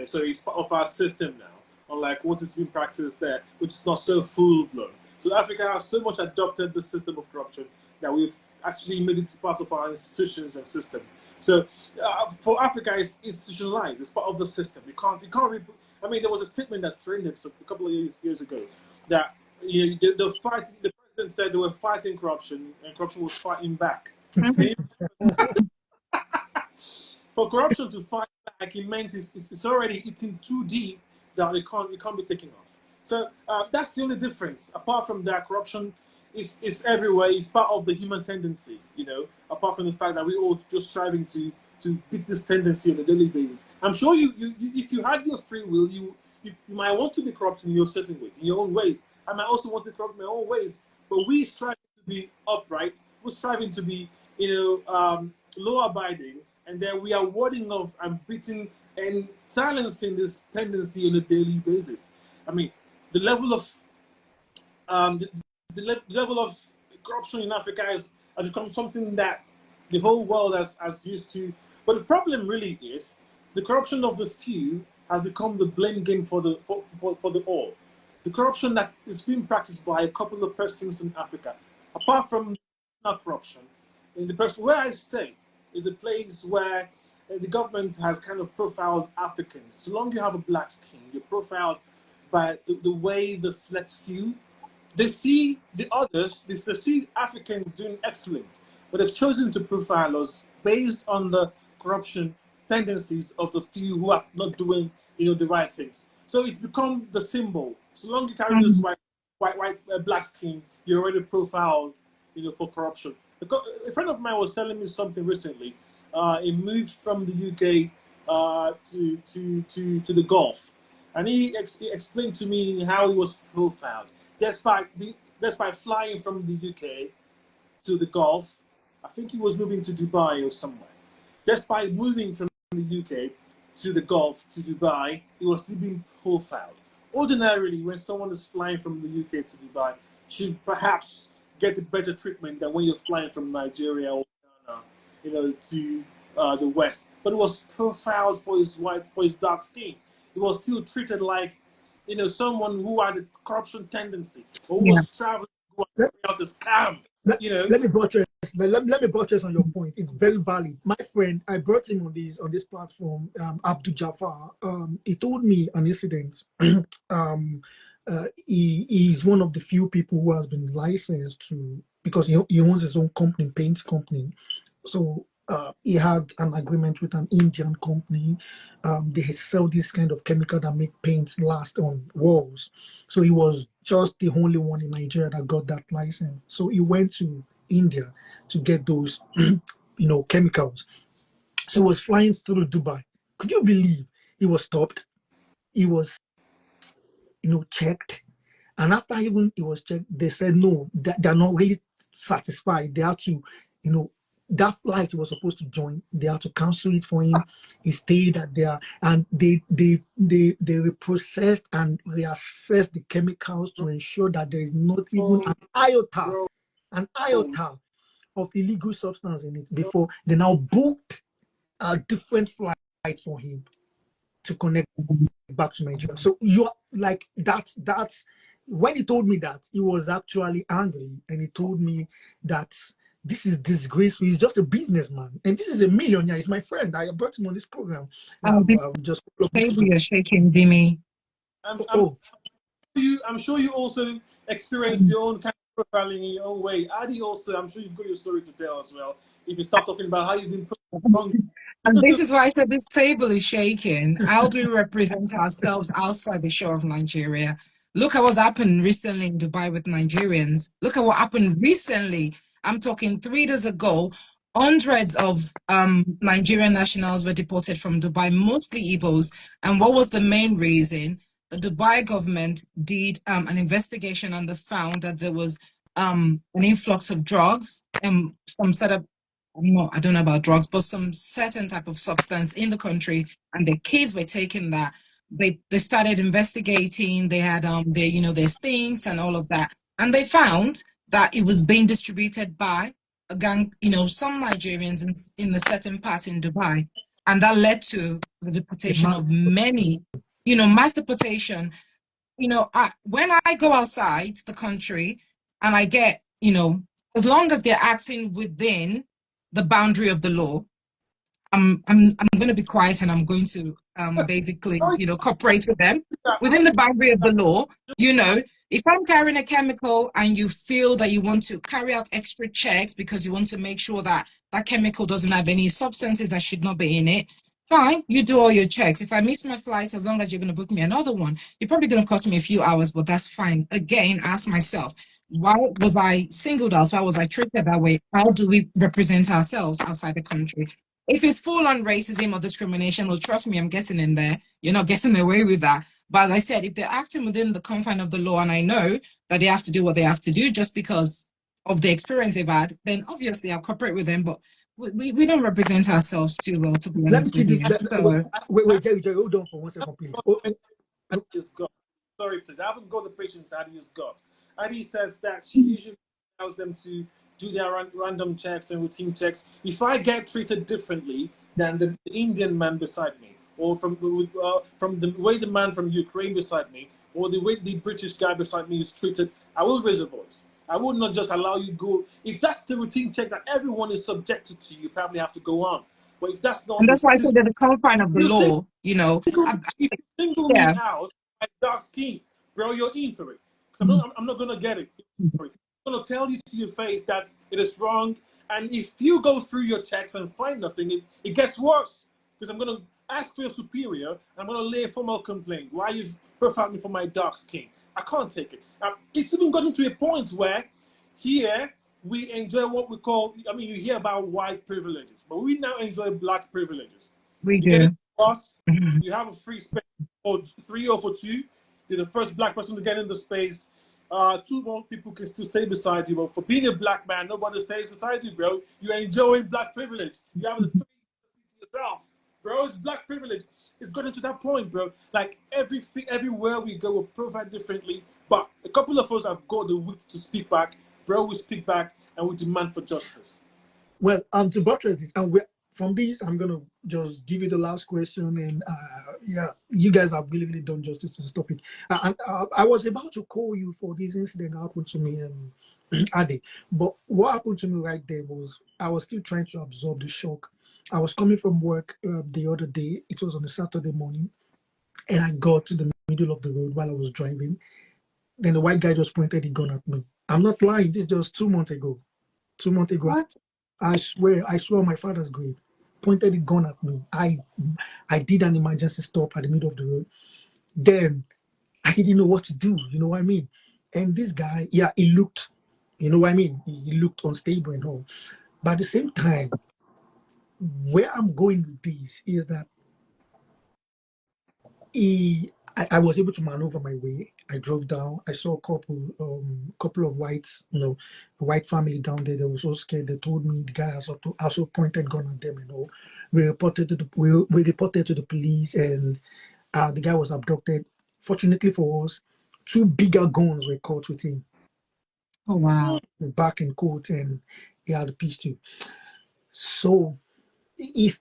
S3: So it's part of our system now, unlike what is being practiced there, which is not so full blown. So Africa has so much adopted the system of corruption that we've actually made it part of our institutions and system. So for Africa, it's institutionalized. It's part of the system. You can't. I mean, there was a statement that trended a couple of years ago that the president said they were fighting corruption and corruption was fighting back. For corruption to fight back, it meant it's already eating too deep that it can't be taken off. So that's the only difference. Apart from that, corruption is everywhere. It's part of the human tendency, apart from the fact that we're all just striving to beat this tendency on a daily basis. I'm sure you if you had your free will, you might want to be corrupt in your certain ways, in your own ways. I might also want to be corrupt in my own ways. But we strive to be upright. We're striving to be, law-abiding, and then we are warding off and beating and silencing this tendency on a daily basis. I mean, the level of the level of corruption in Africa has become something that the whole world has used to. But the problem really is the corruption of the few has become the blame game for the all. The corruption that is being practiced by a couple of persons in Africa, apart from not corruption, in the person where I say is a place where the government has kind of profiled Africans. So long you have a black skin, you're profiled by the way the select few they see the others, they see Africans doing excellent, but they've chosen to profile us based on the corruption tendencies of the few who are not doing, the right things. So it's become the symbol. So long you carry this black skin, you're already profiled, for corruption. A friend of mine was telling me something recently. He moved from the UK to the Gulf, and he explained to me how he was profiled. Despite flying from the UK to the Gulf, I think he was moving to Dubai or somewhere. Despite moving from the UK to the Gulf to Dubai, he was still being profiled. Ordinarily, when someone is flying from the UK to Dubai, should perhaps get a better treatment than when you're flying from Nigeria or Ghana, to the West. But he was profiled for his dark skin. He was still treated like someone who had a corruption tendency or who was traveling out to scam.
S1: Let me buttress. Let me buttress on your point. It's very valid. My friend, I brought him on this platform, Abdul Jafar. He told me an incident. He's one of the few people who has been licensed to, because he owns his own company, paint company. So he had an agreement with an Indian company. They sell this kind of chemical that make paints last on walls. So he was just the only one in Nigeria that got that license. So he went to India to get those, chemicals. So he was flying through Dubai. Could you believe he was stopped? He was, checked. And after even he was checked, they said no, they're not really satisfied. They had to, that flight he was supposed to join, they had to cancel it for him. He stayed at there, and they reprocessed and reassessed the chemicals to ensure that there is not even an iota of illegal substance in it before they now booked a different flight for him to connect back to Nigeria. So you're like that's when he told me that, he was actually angry, and he told me that this is disgraceful. He's just a businessman, and this is a millionaire. He's my friend. I brought him on this program.
S2: This table you're shaking, Dimi.
S3: I'm sure you also experienced your own kind of profiling in your own way. Adi also, I'm sure you've got your story to tell as well. If you start talking about how you've been wrong.
S2: And this is why I said this table is shaking. How do we represent ourselves outside the shore of Nigeria? Look at what's happened recently in Dubai with Nigerians. Look at what happened recently. I'm talking 3 days ago. Hundreds of Nigerian nationals were deported from Dubai, mostly Igbos. And what was the main reason? The Dubai government did an investigation, and they found that there was an influx of drugs and some set up, I don't know about drugs, but some certain type of substance in the country, and the kids were taking that. They started investigating. They had their stints and all of that, and they found that it was being distributed by a gang, some Nigerians in the certain part in Dubai, and that led to the deportation of many, mass deportation. When I go outside the country and I get, as long as they're acting within the boundary of the law, I'm going to be quiet, and I'm going to basically, cooperate with them within the boundary of the law. If I'm carrying a chemical and you feel that you want to carry out extra checks because you want to make sure that that chemical doesn't have any substances that should not be in it, fine, you do all your checks. If I miss my flight, as long as you're going to book me another one, you're probably going to cost me a few hours, but that's fine. Again, ask myself, why was I singled out? Why was I treated that way? How do we represent ourselves outside the country? If it's full on racism or discrimination, well, trust me, I'm getting in there. You're not getting away with that. But as I said, if they're acting within the confine of the law, and I know that they have to do what they have to do just because of the experience they've had, then obviously I'll cooperate with them. But we don't represent ourselves too well, to be honest with you.
S1: Wait, Jerry, hold on for 1 second, please.
S3: Just God. Sorry, please. I haven't got the patience Adi has got. Adi says that she usually allows them to do their random checks and routine checks. If I get treated differently than the Indian man beside me, or from the way the man from Ukraine beside me, or the way the British guy beside me is treated, I will raise a voice. I will not just allow you go. If that's the routine check that everyone is subjected to, you probably have to go on. But if that's not
S2: And
S3: the
S2: that's why I
S3: system,
S2: said that the confine of the
S3: you say,
S2: law, you know,
S3: if you single
S2: yeah.
S3: me out, my dark skin, bro, you're in for it. Because I'm not gonna get it. I'm gonna tell you to your face that it is wrong. And if you go through your checks and find nothing, it gets worse. Because I'm gonna ask for your superior, and I'm gonna lay a formal complaint. Why you've profiled me for my dark skin? I can't take it. It's even gotten to a point where here we enjoy what we call. I mean, you hear about white privileges, but we now enjoy black privileges.
S2: We
S3: You get
S2: do.
S3: a bus, you have a free space for 3 or for 2. You're the first black person to get in the space. 2 more people can still stay beside you, but for being a black man, nobody stays beside you, bro. You're enjoying black privilege. You have the 3 to yourself, bro. It's black privilege. It's gotten to that point, bro. Like everywhere we go, we provide differently. But a couple of us have got the wit to speak back, bro. We speak back and we demand for justice.
S1: Well, to buttress this, and from this, I'm gonna just give you the last question, and yeah, you guys have really done justice to this topic. And I was about to call you for this incident that happened to me and Ade, but what happened to me right there was I was still trying to absorb the shock. I was coming from work the other day. It was on a Saturday morning, and I got to the middle of the road while I was driving. Then the white guy just pointed a gun at me. I'm not lying. This is just 2 months ago. 2 months ago.
S2: What?
S1: I swear on my father's grave, pointed a gun at me. I did an emergency stop at the middle of the road. Then I didn't know what to do, you know what I mean? And this guy, yeah, he looked, you know what I mean? He looked unstable and all. But at the same time, where I'm going with this is that I was able to maneuver my way. I drove down. I saw a couple of whites, a white family down there. They were so scared. They told me the guy also pointed gun at them and all. We reported to the police, and the guy was abducted. Fortunately for us, 2 bigger guns were caught with him.
S2: Oh wow!
S1: His back and coat, and he had a pistol. So if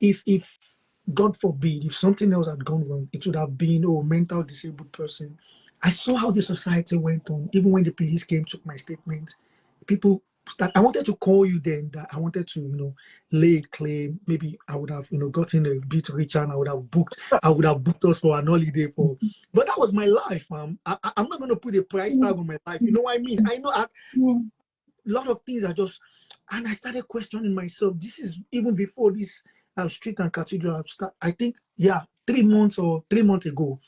S1: God forbid, if something else had gone wrong, it would have been mental disabled person. I saw how the society went on. Even when the police came, took my statement, people I wanted to call you then, that I wanted to, lay a claim. Maybe I would have, gotten a bit richer, and I would have booked us for an holiday but that was my life, I'm not going to put a price tag on my life. You know what I mean? I know a lot of things are just, and I started questioning myself. This is even before this street and cathedral. I think, 3 months ago,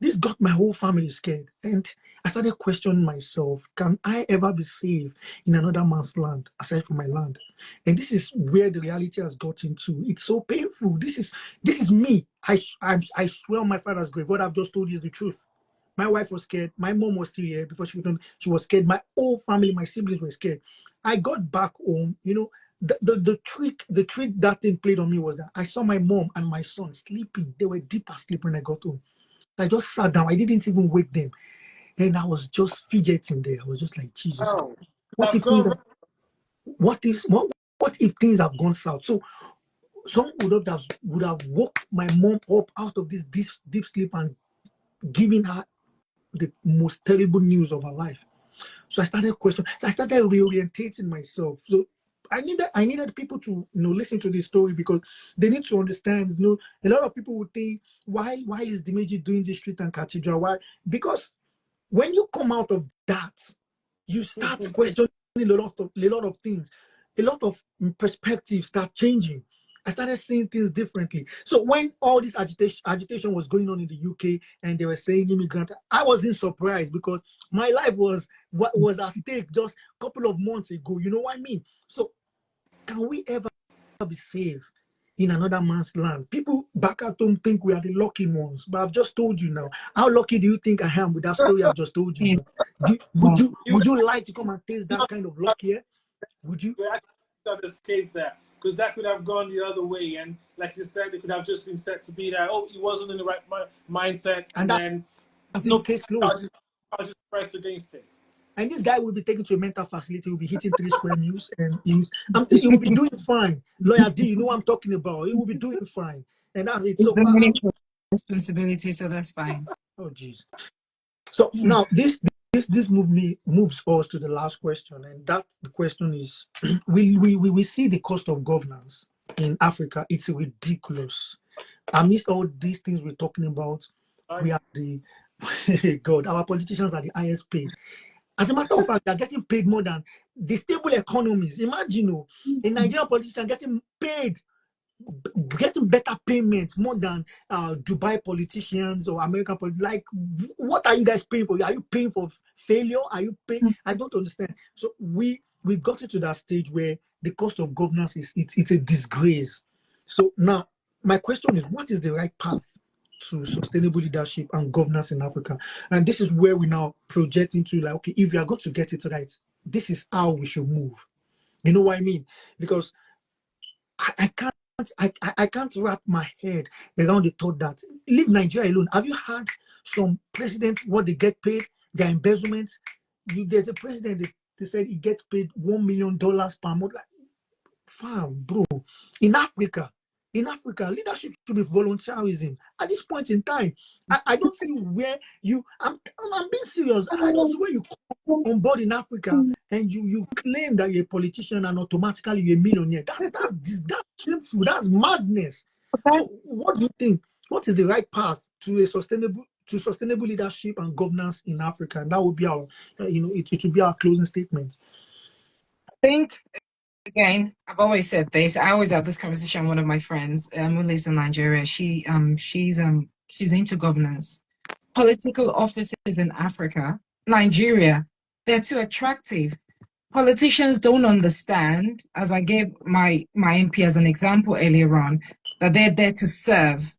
S1: this got my whole family scared. And I started questioning myself, can I ever be safe in another man's land aside from my land? And this is where the reality has gotten to. It's so painful. This is me. I swear on my father's grave, what I've just told you is the truth. My wife was scared. My mom was still here before she returned. She was scared. My whole family, my siblings were scared. I got back home, the trick that thing played on me was that I saw my mom and my son sleeping. They were deep asleep when I got home. I just sat down. I didn't even wake them. And I was just fidgeting there. I was just like, Jesus.
S3: Oh,
S1: What if things have gone south? So someone would have woke my mom up out of this deep sleep and given her the most terrible news of her life. So I started questioning. So I started reorientating myself. So I needed people to listen to this story, because they need to understand. A lot of people would think, why is Dimeji doing this street and cathedral? Why? Because when you come out of that, you start questioning a lot of things. A lot of perspectives start changing. I started seeing things differently. So when all this agitation was going on in the UK, and they were saying immigrant, I wasn't surprised, because my life was at stake just a couple of months ago. You know what I mean? So can we ever be safe in another man's land? People back at home think we are the lucky ones, but I've just told you now. How lucky do you think I am with that story I've just told you? Would you like to come and taste that kind of luck here? Would you?
S3: We actually could have escaped that, because that could have gone the other way, and like you said, it could have just been said to be that he wasn't in the right mindset, and then
S1: that's no case closed.
S3: Charges pressed against him.
S1: and this guy will be taken to a mental facility, will be hitting 3 square meals, and he will be doing fine. Lawyer D, you know what I'm talking about. He will be doing fine, and that's it.
S2: It's
S1: So,
S2: the manager responsibility, so that's fine.
S1: oh jeez. So now this moves us to the last question, and that the question is: we see the cost of governance in Africa. It's ridiculous. Amidst all these things we're talking about, we are the God. Our politicians are the highest paid. As a matter of fact, they're getting paid more than the stable economies. Imagine, a Nigerian politician getting better payments more than Dubai politicians or American politicians. Like, what are you guys paying for? Are you paying for failure? Are you paying? I don't understand. So we got into that stage where the cost of governance it's a disgrace. So now my question is, what is the right path to sustainable leadership and governance in Africa? And this is where we now project into, like, okay, if we are going to get it right, this is how we should move. You know what I mean? Because I can't wrap my head around the thought that, leave Nigeria alone. Have you had some presidents what they get paid, their embezzlements? There's a president they said he gets paid $1 million per month. Like, fam, bro. In Africa, leadership should be voluntarism. At this point in time, I don't see where I'm being serious. I don't see where you come on board in Africa and you claim that you're a politician and automatically you're a millionaire. That's shameful. That's madness. So what do you think? What is the right path to sustainable leadership and governance in Africa? And that would be our, it would be our closing statement.
S2: I think, again, I've always said this. I always have this conversation with one of my friends who lives in Nigeria. She's into governance. Political offices in Africa, Nigeria, they're too attractive. Politicians don't understand, as I gave my MP as an example earlier on, that they're there to serve.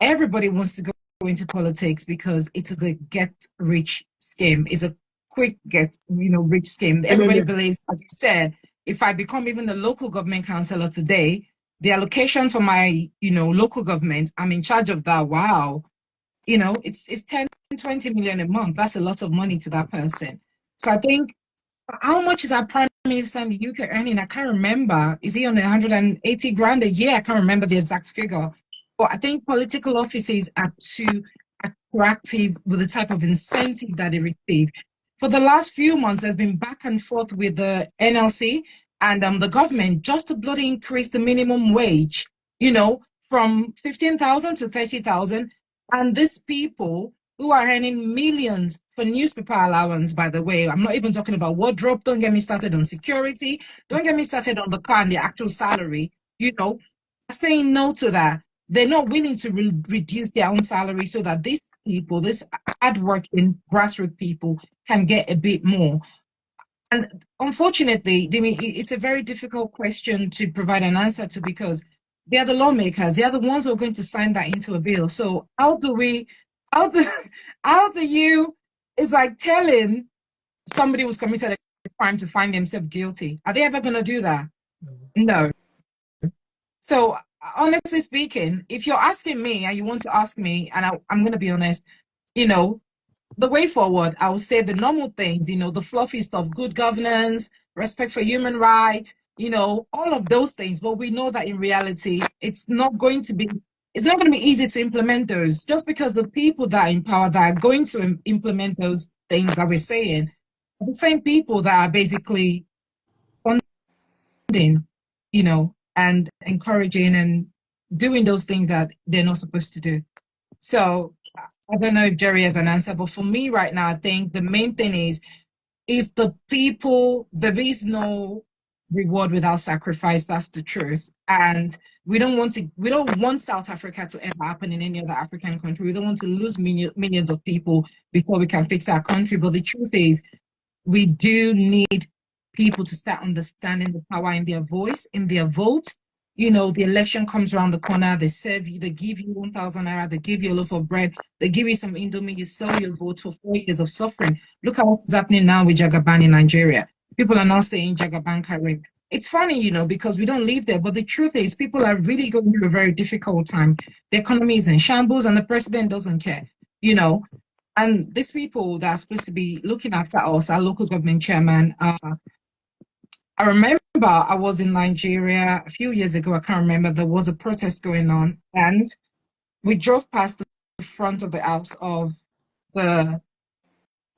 S2: Everybody wants to go into politics because it's a get-rich scheme. It's a quick rich scheme. Everybody believes, as you said, if I become even the local government councillor today, the allocation for my, local government, I'm in charge of that. Wow. It's 10, 20 million a month. That's a lot of money to that person. So I think, how much is our prime minister in the UK earning? I can't remember. Is he on 180 grand a year? I can't remember the exact figure. But I think political offices are too attractive with the type of incentive that they receive. For the last few months, there's been back and forth with the NLC and the government just to bloody increase the minimum wage, from 15,000 to 30,000. And these people who are earning millions for newspaper allowance, by the way, I'm not even talking about wardrobe. Don't get me started on security. Don't get me started on the car and the actual salary. Saying no to that. They're not willing to reduce their own salary so that these people, this hardworking grassroots people, can get a bit more. And unfortunately, it's a very difficult question to provide an answer to, because they are the lawmakers. They are the ones who are going to sign that into a bill. So how do you, it's like telling somebody who's committed a crime to find themselves guilty. Are they ever going to do that? No. So honestly speaking, if you're asking me and you want to ask me, and I'm going to be honest, the way forward, I would say the normal things, the fluffy stuff, good governance, respect for human rights, all of those things. But we know that in reality, it's not going to be easy to implement those, just because the people that are in power that are going to implement those things that we're saying are the same people that are basically funding, and encouraging and doing those things that they're not supposed to do. So I don't know if Jerry has an answer, but for me right now, I think the main thing is, if the people, there is no reward without sacrifice. That's the truth. And we don't want South Africa to ever happen in any other African country. We don't want to lose millions of people before we can fix our country. But the truth is, we do need people to start understanding the power in their voice, in their votes. The election comes around the corner, they serve you, they give you 1,000 naira, they give you a loaf of bread, they give you some indomie, you sell your vote for 4 years of suffering. Look at what's happening now with Jagaban in Nigeria. People are now saying Jagaban Karim. It's funny, because we don't live there, but the truth is, people are really going through a very difficult time. The economy is in shambles and the president doesn't care, And these people that are supposed to be looking after us, our local government chairman, I remember I was in Nigeria a few years ago. I can't remember. There was a protest going on, and we drove past the front of the house of the,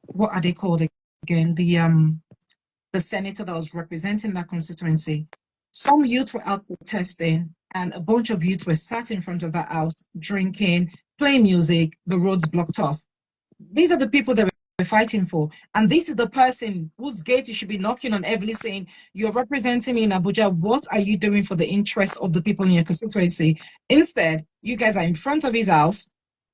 S2: what are they called again? The senator that was representing that constituency. Some youths were out protesting, and a bunch of youths were sat in front of that house, drinking, playing music, the roads blocked off. These are the people that we're fighting for. And this is the person whose gate you should be knocking on heavily saying, you're representing me in Abuja. What are you doing for the interest of the people in your constituency? Instead, you guys are in front of his house,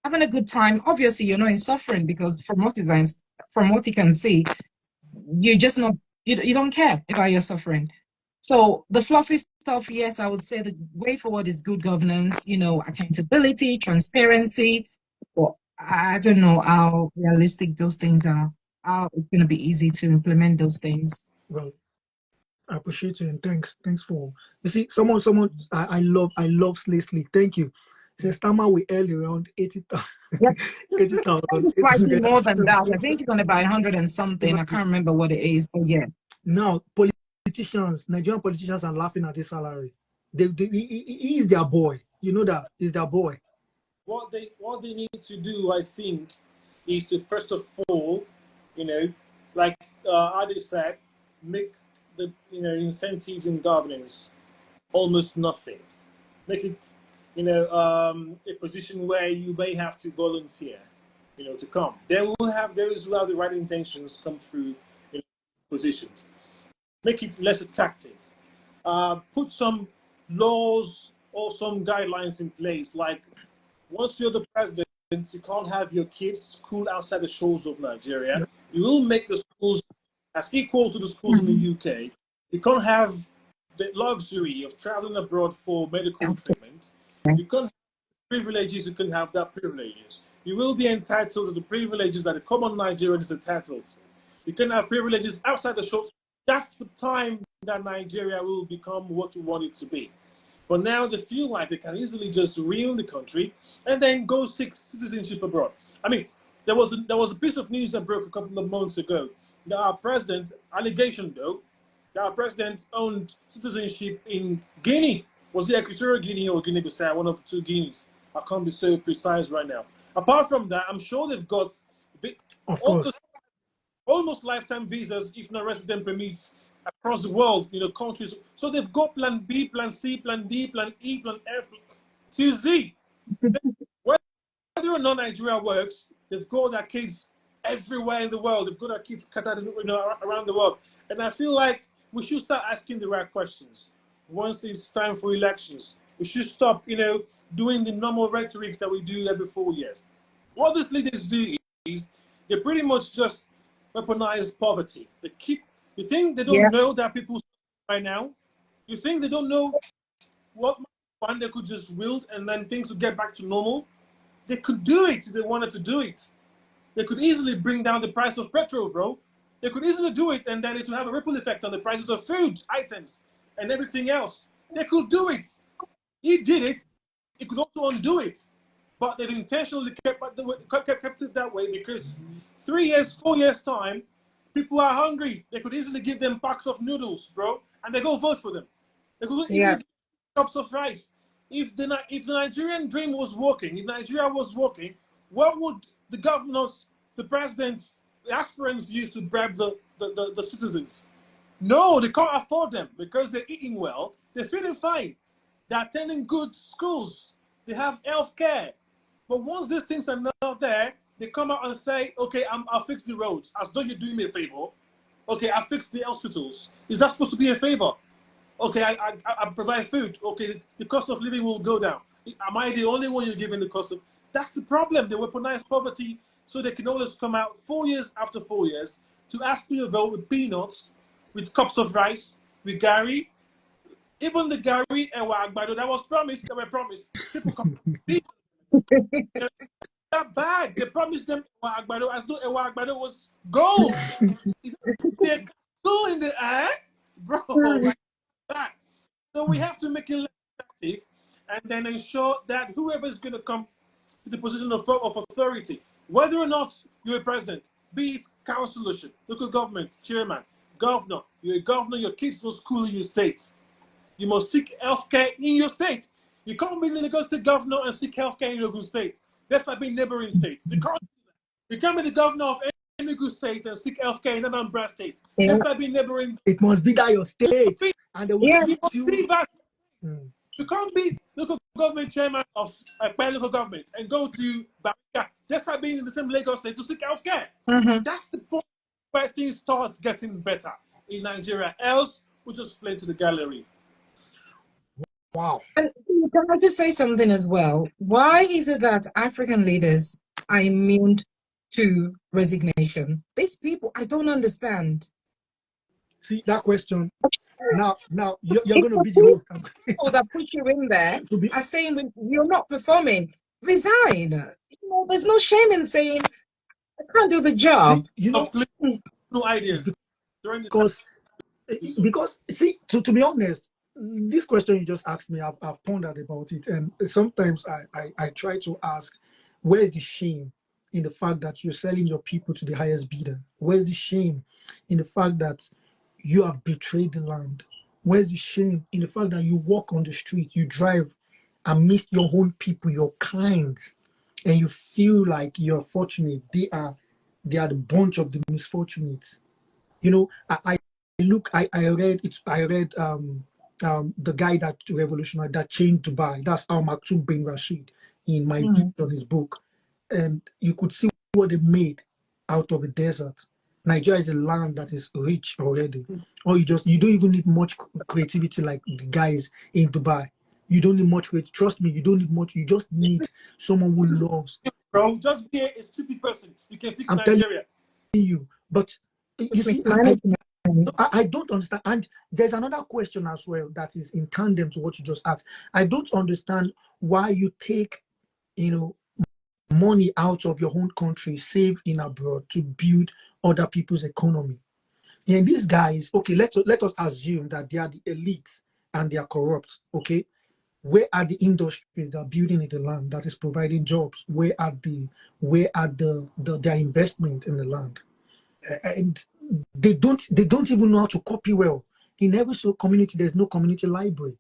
S2: having a good time. Obviously, you're not in suffering because from what he can see, you're just not, you don't care about your suffering. So the fluffy stuff, yes, I would say the way forward is good governance, accountability, transparency. But I don't know how realistic those things are. How it's going to be easy to implement those things.
S1: Well, I appreciate you and thanks for. You see, someone, I love Slay Sleek. Thank you. It says Tama we early around 80,000.
S2: Yep.
S1: 80,000.
S2: It's slightly more than that. I think it's going to buy 100 and something. I can't remember what it is, but yeah.
S1: Now, Nigerian politicians are laughing at his salary. He is their boy. You know that he's their boy.
S3: What they need to do, I think, is to first of all, like Adi said, make the incentives in governance almost nothing. Make it a position where you may have to volunteer, to come. They will have those who have the right intentions come through positions. Make it less attractive. Put some laws or some guidelines in place, like once you're the president, you can't have your kids school outside the shores of Nigeria.
S1: Yep.
S3: You will make the schools as equal to the schools in the UK. You can't have the luxury of traveling abroad for medical treatment. You can't have privileges, you can have that privileges. You will be entitled to the privileges that a common Nigerian is entitled to. You can have privileges outside the shores. That's the time that Nigeria will become what you want it to be. But now they feel like they can easily just ruin the country and then go seek citizenship abroad. I mean, there was a piece of news that broke a couple of months ago that our president, allegation though, that our president owned citizenship in Guinea. Was it Equatorial Guinea or Guinea-Bissau? One of the two Guineas. I can't be so precise right now. Apart from that, I'm sure they've got almost lifetime visas, if not resident permits, across the world, countries. So they've got plan B, plan C, plan D, plan E, plan F, to Z. Whether or not Nigeria works, they've got their kids everywhere in the world. They've got their kids scattered around the world. And I feel like we should start asking the right questions. Once it's time for elections, we should stop, doing the normal rhetoric that we do every 4 years. What these leaders do is they pretty much just weaponize poverty. You think they don't know that people right now? You think they don't know what one they could just wield and then things would get back to normal? They could do it if they wanted to do it. They could easily bring down the price of petrol, bro. They could easily do it and then it would have a ripple effect on the prices of food items and everything else. They could do it. He did it. He could also undo it. But they've intentionally kept it that way because 3 years, 4 years time, people are hungry. They could easily give them packs of noodles, bro, and they go vote for them. They could easily give cups of rice. If the Nigerian dream was working, if Nigeria was working, what would the governors, the presidents, the aspirants use to bribe the citizens? No, they can't afford them because they're eating well, they're feeling fine, they're attending good schools, they have health care. But once these things are not there, they come out and say, okay, I'll fix the roads, as though you're doing me a favor. Okay, I'll fix the hospitals. Is that supposed to be a favor? Okay, I provide food. Okay, the cost of living will go down. Am I the only one you're giving the cost of? That's the problem. They weaponize poverty so they can always come out 4 years after 4 years to ask you to vote with peanuts, with cups of rice, with Gary. Even the Gary Ewa Agbado that was promised, people come. That bad. They promised them Ewa Agbado as though Ewa Agbado was gold. Is that so in the air? Bro, like that. So we have to make it less attractive and then ensure that whoever is going to come to the position of authority, Whether or not you're a president, be it councillorship, local government, chairman, governor, you're a governor, your kids go to school in your state. You must seek healthcare in your state. You can't be the Lagos State governor and seek healthcare in Ogun State. That's by being neighboring states. You can't be the governor of Enugu State and seek healthcare in Anambra State.
S2: Yeah.
S3: That's by being neighboring.
S1: It must be that your state, and they will
S2: Yeah.
S1: treat you.
S3: You can't be local government chairman of a local government and go to Barr just by being in the same Lagos State to seek healthcare. That's the point where things start getting better in Nigeria. Else, we'll just play to the gallery.
S1: Wow.
S2: And can I just say something as well? Why is it that African leaders are immune to resignation? These people, I don't understand.
S1: See that question. Now you're going to be the host.
S2: People that put you in there are saying you're not performing. Resign. You know, there's no shame in saying I can't do the job.
S1: You know,
S3: no ideas.
S1: Because see, to be honest, this question you just asked me, I've pondered about it, and sometimes I try to ask, where's the shame in the fact that you're selling your people to the highest bidder? Where's the shame in the fact that you have betrayed the land? Where's the shame in the fact that you walk on the street, you drive and miss your own people, your kind, and you feel like you're fortunate? They are the bunch of the misfortunates. You know, I read the guy that revolutionary that changed Dubai. That's Al Maktoum bin Rashid in my view on his book, and you could see what they made out of a desert. Nigeria is a land that is rich already. Or you don't even need much creativity like the guys in Dubai. You don't need much creativity. Trust me, you don't need much. You just need someone who loves.
S3: Bro, just be a stupid person. You can fix Nigeria.
S1: Telling you, but you see, I don't understand. And there's another question as well that is in tandem to what you just asked. I don't understand why you take, money out of your own country, save in abroad to build other people's economy. And these guys, okay, let us assume that they are the elites and they are corrupt. Okay, where are the industries that are building in the land that is providing jobs? Where are their investment in the land? And they don't even know how to copy well. In every community, there's no community library.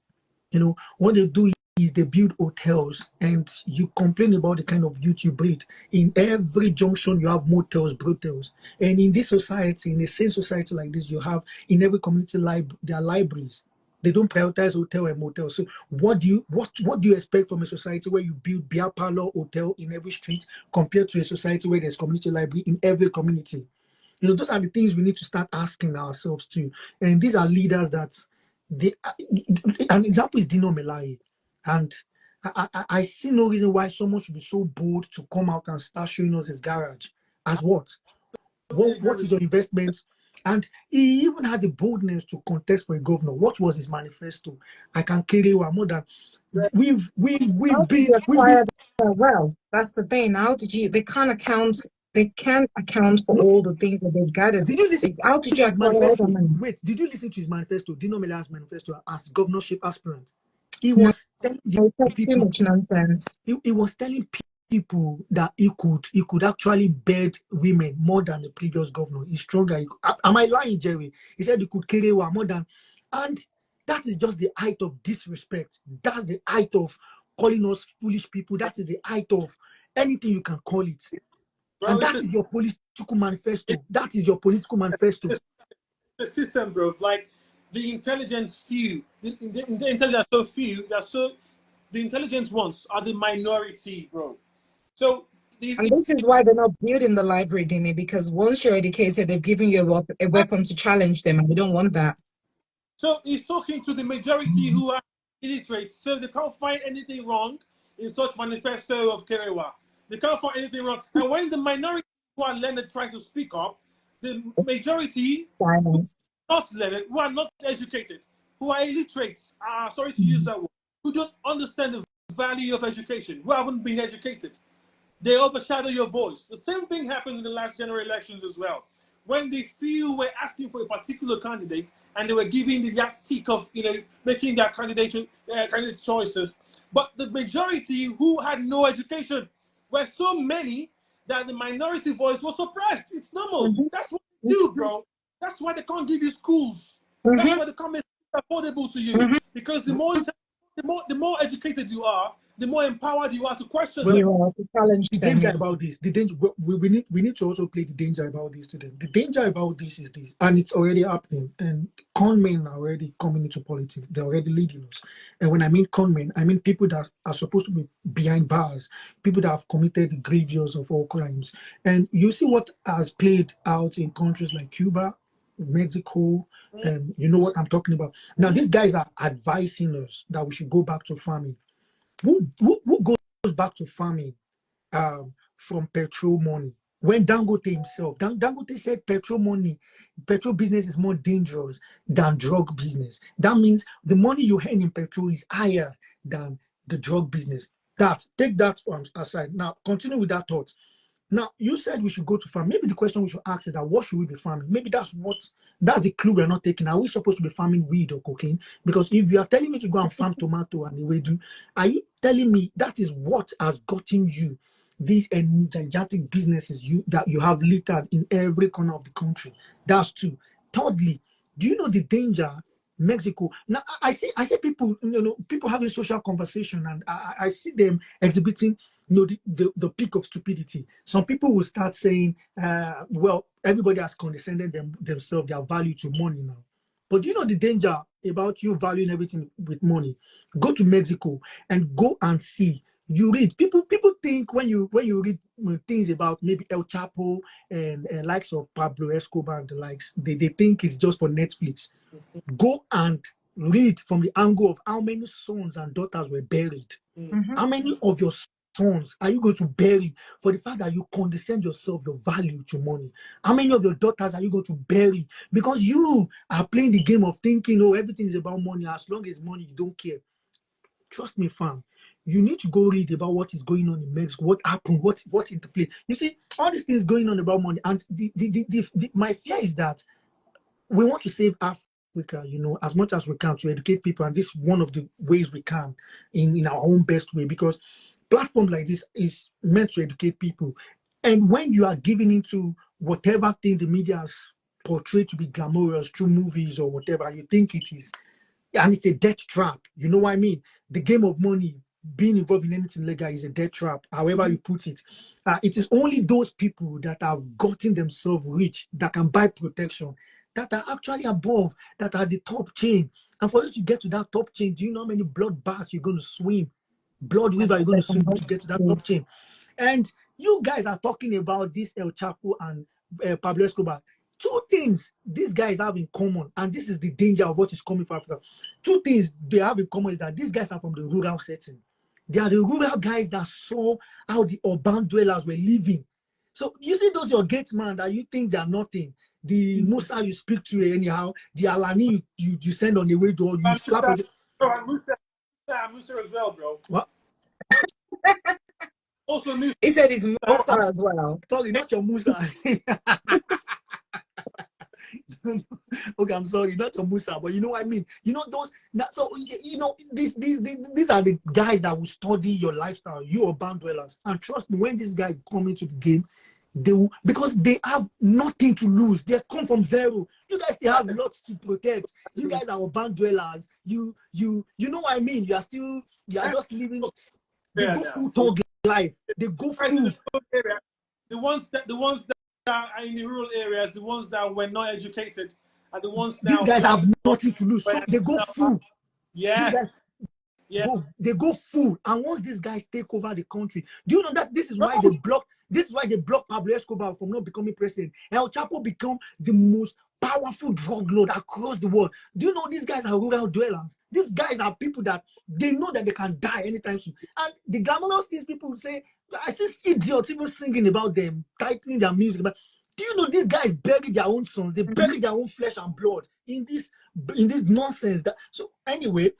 S1: What they do is they build hotels, and you complain about the kind of youth you breed. In every junction, you have motels, brotels. And in this society, in the same society like this, you have in every community there are libraries. They don't prioritize hotel and motel. So what do you expect from a society where you build beer parlor, hotel in every street compared to a society where there's community library in every community? Those are the things we need to start asking ourselves too. And these are leaders that an example is Dino Melaye. And I see no reason why someone should be so bold to come out and start showing us his garage. As what? What is your investment? And he even had the boldness to contest for a governor. What was his manifesto? I can carry one more than we've been
S2: well. That's the thing. How did you? They can't account for all the things that they've gathered.
S1: Did you listen
S2: how did you
S1: manifesto? Wait, did you listen to his manifesto? Dino Melaye's manifesto as governorship aspirant? He was telling people
S2: much nonsense.
S1: He was telling people that he could actually bed women more than the previous governor. He's stronger. Am I lying, Jerry? He said he could carry one more than, and that is just the height of disrespect. That's the height of calling us foolish people. That is the height of anything you can call it. Bro, and that is your political manifesto. That is your political manifesto.
S3: The system, bro. Like the intelligence few, the intelligence are so few. The intelligent ones are the minority, bro. So
S2: and this is why they're not building the library, Dimi, because once you're educated, they've given you a weapon to challenge them, and we don't want that.
S3: So he's talking to the majority who are illiterate, so they can't find anything wrong in such manifesto of Kerewa. They can't find anything wrong. And when the minority who are learned try to speak up, the majority who are not learned, who are not educated, who are illiterate, sorry to use that word, who don't understand the value of education, who haven't been educated, they overshadow your voice. The same thing happens in the last general elections as well. When the few were asking for a particular candidate and they were giving the yardstick of making their candidate choices, but the majority who had no education were so many that the minority voice was suppressed. It's normal. That's what they do, bro. That's why they can't give you schools. That's why they can't make it affordable to you. Because the more educated you are, the more empowered you are to question them.
S2: To challenge
S1: The
S2: them.
S1: danger about this, the danger we need to also play the danger about this to them. The danger about this is this, and it's already happening. And con men are already coming into politics. They're already leading us. And when I mean con men, I mean people that are supposed to be behind bars, people that have committed the grievous of all crimes. And you see what has played out in countries like Cuba, Mexico, and you know what I'm talking about. Now, these guys are advising us that we should go back to farming. Who goes back to farming from petrol money? When Dangote himself, Dangote said petrol business is more dangerous than drug business. That means the money you earn in petrol is higher than the drug business. Take that from aside. Now, continue with that thought. Now, you said we should go to farm. Maybe the question we should ask is that what should we be farming? Maybe that's the clue we're not taking. Are we supposed to be farming weed or cocaine? Because if you are telling me to go and farm tomato and weed, are you telling me that is what has gotten you these gigantic businesses that you have littered in every corner of the country? That's two. Thirdly, do you know the danger? Mexico. Now I see people, people having social conversation, and I see them exhibiting, the peak of stupidity. Some people will start saying, well, everybody has condescended themselves, their value to money now. But do you know the danger about you valuing everything with money? Go to Mexico and go and see. You read, people think when you read things about maybe El Chapo and likes of Pablo Escobar and the likes, they think it's just for Netflix. Go and read from the angle of how many sons and daughters were buried. How many of your sons are you going to bury for the fact that you condescend yourself the value to money? How many of your daughters are you going to bury because you are playing the game of thinking, oh, everything is about money. As long as money, you don't care. Trust me, fam. You need to go read about what is going on in Mexico, what happened, what's into play. You see, all these things going on about money. And my fear is that we want to save Africa, as much as we can, to educate people. And this is one of the ways we can in our own best way, because platforms like this is meant to educate people. And when you are giving into whatever thing the media has portrayed to be glamorous through movies or whatever you think it is, and it's a death trap, you know what I mean? The game of money, being involved in anything legal, is a death trap, however you put it. It is only those people that have gotten themselves rich that can buy protection, that are actually above, that are the top chain. And for you to get to that top chain, do you know how many blood baths you're going to swim? Blood river you're going to swim to get to that top chain. And you guys are talking about this El Chapo and Pablo Escobar. Two things these guys have in common, and this is the danger of what is coming for Africa. Two things they have in common is that these guys are from the rural setting. They are the rural guys that saw how the urban dwellers were living. So you see those your gates man that you think they are nothing. The Musa you speak to anyhow, the Alani you send on the way door, you slap on.
S3: Musa as well, bro.
S1: What?
S3: Also, Musa.
S2: He said it's Musa as well.
S1: Sorry, not your Musa. Okay, I'm sorry, not your Musa, but you know what I mean. You know those. So you know these are the guys that will study your lifestyle, you urban dwellers. And trust me, when these guys come into the game, they will, because they have nothing to lose. They come from zero. You guys still have lots to protect. You guys are urban dwellers. You know what I mean. You are just living. They go full thug life. They go full.
S3: The ones that are in the rural areas, the ones that were not educated, are the ones now.
S1: These guys have nothing to lose. So they go full.
S3: Yeah.
S1: They go full. And once these guys take over the country, do you know that this is why they block? This is why they blocked Pablo Escobar from not becoming president. El Chapo become the most powerful drug lord across the world. Do you know these guys are rural dwellers? These guys are people that they know that they can die anytime soon. And the glamorous things people say, I see idiots even singing about them, titling their music. But do you know these guys bury their own sons? They bury their own flesh and blood in this nonsense. So anyway,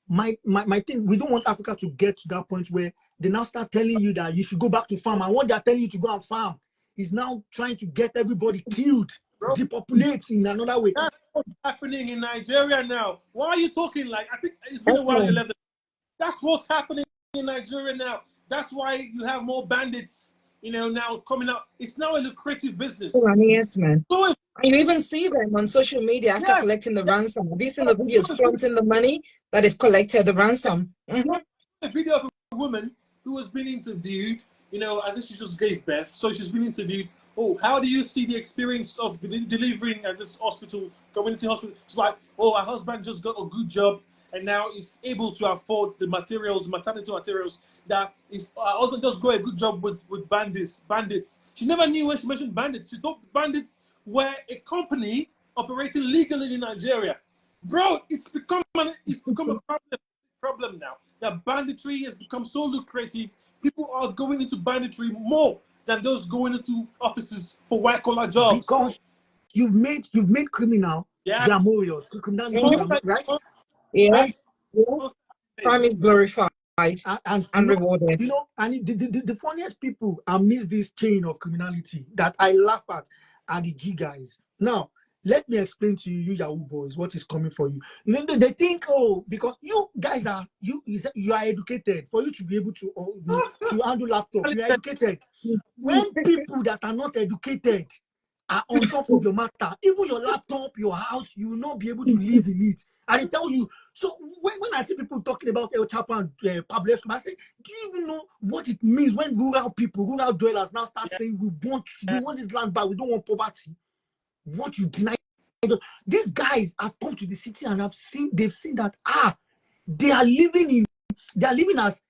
S1: my thing, we don't want Africa to get to that point where they now start telling you that you should go back to farm. And what they're telling you to go and farm is now trying to get everybody killed, depopulate in another way.
S3: That's what's happening in Nigeria now. Why are you talking like, I think it's been a while you left. That's what's happening in Nigeria now. That's why you have more bandits now coming out. It's now a lucrative business.
S2: Yes, man.
S3: So if,
S2: You even see them on social media after collecting the ransom. Have you seen the videos flaunting the money that they've collected, the ransom?
S3: A video of a woman who was being interviewed. I think she just gave birth, so she's been interviewed. Oh, how do you see the experience of delivering at this hospital, community hospital? She's like, oh, her husband just got a good job, and now is able to afford the materials, maternity materials. That is, her husband just got a good job with bandits. She never knew when she mentioned bandits. She thought bandits were a company operating legally in Nigeria. Bro, it's become a problem now. That banditry has become so lucrative. People are going into banditry more than those going into offices for white collar jobs.
S1: Because you've made criminal glamorous, criminality, right?
S2: Yeah.
S3: Right?
S2: Yeah. Crime is glorified and rewarded.
S1: And the funniest people amidst this chain of criminality that I laugh at are the G guys. Now, let me explain to you Yahoo boys, what is coming for you. They think, because you guys are you are educated. For you to be able to handle laptop, you are educated. When people that are not educated are on top of your matter, even your laptop, your house, you will not be able to live in it. And I tell you, so when I see people talking about El Chapo and Pablo, I say, do you even know what it means when rural dwellers now start saying we want this land back, we don't want poverty? What you deny? These guys have come to the city and they've seen that they are living as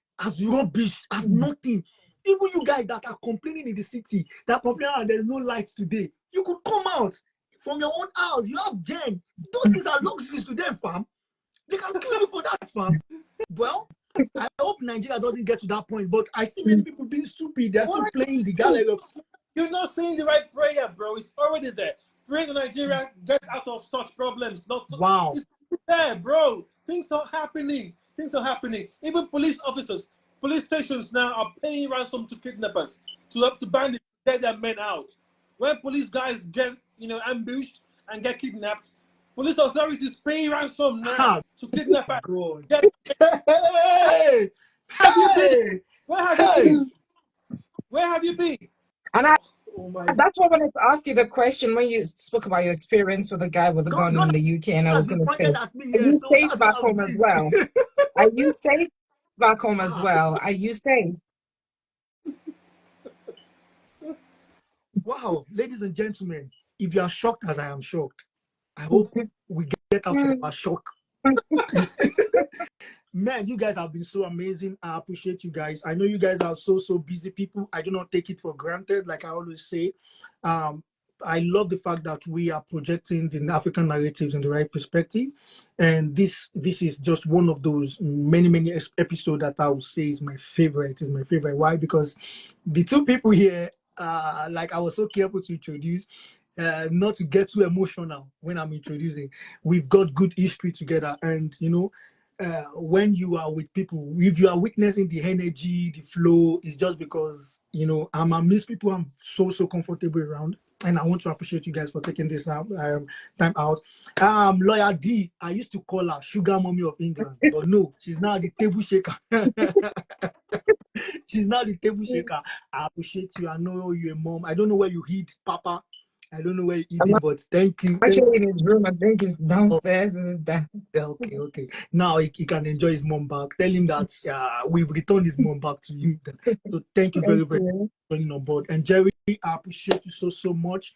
S1: rubbish, as nothing. Even you guys that are complaining in the city, that complaining there's no lights today, you could come out from your own house. You have gen. Those things are luxuries to them, fam. They can kill you for that, fam. Well, I hope Nigeria doesn't get to that point, but I see many people being stupid. They're still playing the gallery.
S3: You're not saying the right prayer, bro. It's already there. Pray that Nigeria gets out of such problems.
S1: Wow.
S3: It's there, bro. Things are happening. Even police officers, police stations now are paying ransom to kidnappers, to bandits to get their men out. When police guys get, ambushed and get kidnapped, police authorities pay ransom now to kidnappers.
S1: Hey!
S3: Where have you been?
S2: And that's why I wanted to ask you the question when you spoke about your experience with a guy with a gun in the UK, and I was going to say, are you safe back home as well? Are you safe back home as well? Are you safe?
S1: Wow, ladies and gentlemen, if you are shocked as I am shocked, I hope we get out of our shock. Man, you guys have been so amazing. I appreciate you guys. I know you guys are so busy people. I do not take it for granted, like I always say. I love the fact that we are projecting the African narratives in the right perspective. And this is just one of those many episodes that I would say is my favorite. Why? Because the two people here, like I was so careful to introduce, not to get too emotional when I'm introducing. We've got good history together, and when you are with people, if you are witnessing the energy, the flow, it's just because I'm amidst people I'm so comfortable around, and I want to appreciate you guys for taking this time out. Lawyer D, I used to call her Sugar Mommy of England, but no, she's now the table shaker. She's now the table shaker. I appreciate you. I know you're a mom. I don't know where you hid, Papa. I don't know where you hid it, but thank you.
S2: Actually, in his room, I think it's downstairs.
S1: Okay. Now he can enjoy his mom back. Tell him that we've returned his mom back to you. So thank you very much for joining on board. And Jerry, I appreciate you so much.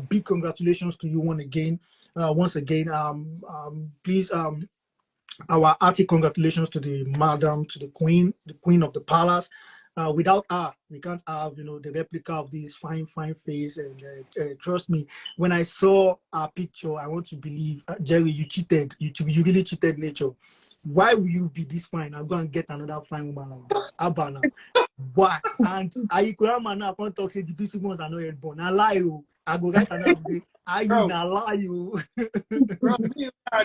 S1: Big congratulations to you once again. Please, our hearty congratulations to the madam, to the queen of the palace. Without her, we can't have the replica of this fine face. And trust me, when I saw our picture, I want to believe, Jerry, you cheated. You really cheated nature. Why will you be this fine? I'll go and get another fine woman like this. Abana. Why? And I can't talk say the beautiful ones are not yet born. I lie you. I go write another day. I you na lie you.
S3: Bro, I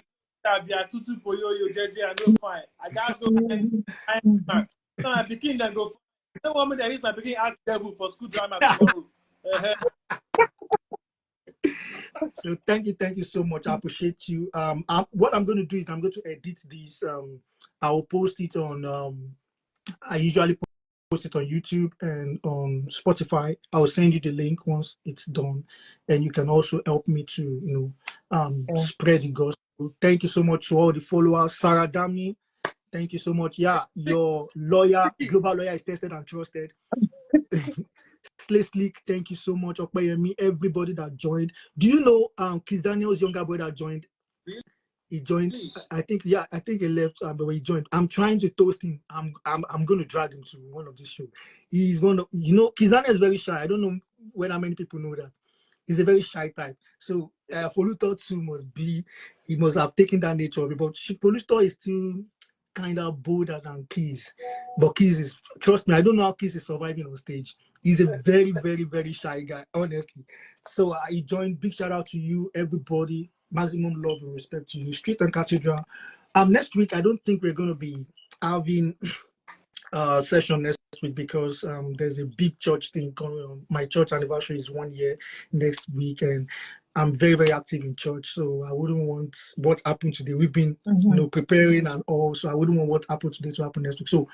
S3: tutu for you, JJ, I no fine. I just go I begin then go. No woman that is my begin act devil for school drama tomorrow.
S1: So thank you so much. I appreciate you. What I'm going to do is I'm going to edit these. I will post it on. I usually post it on YouTube and on Spotify. I'll send you the link once it's done, and you can also help me to spread the gospel. Thank you so much to all the followers. Sarah Dami, thank you so much. Yeah, your lawyer, global lawyer, is tested and trusted. Slick, thank you so much. Okpeyemi, everybody that joined. Do you know Kiss Daniel's younger brother joined? He joined. I think he left, but he joined. I'm trying to toast him. I'm going to drag him to one of these shows. He's one of, Kiss Daniel is very shy. I don't know whether many people know that. He's a very shy type. So Foluto too he must have taken that nature of it. But Foluto is still kind of bolder than Keys. But Keys is, trust me, I don't know how Keys is surviving on stage. He's a very, very, very shy guy, honestly. So he joined. Big shout out to you, everybody. Maximum love and respect to you. Street and Cathedral. Next week, I don't think we're going to be having a session next week because there's a big church thing going on. My church anniversary is 1 year next week, and I'm very, very active in church, so I wouldn't want what happened today. We've been, preparing and all, so I wouldn't want what happened today to happen next week. So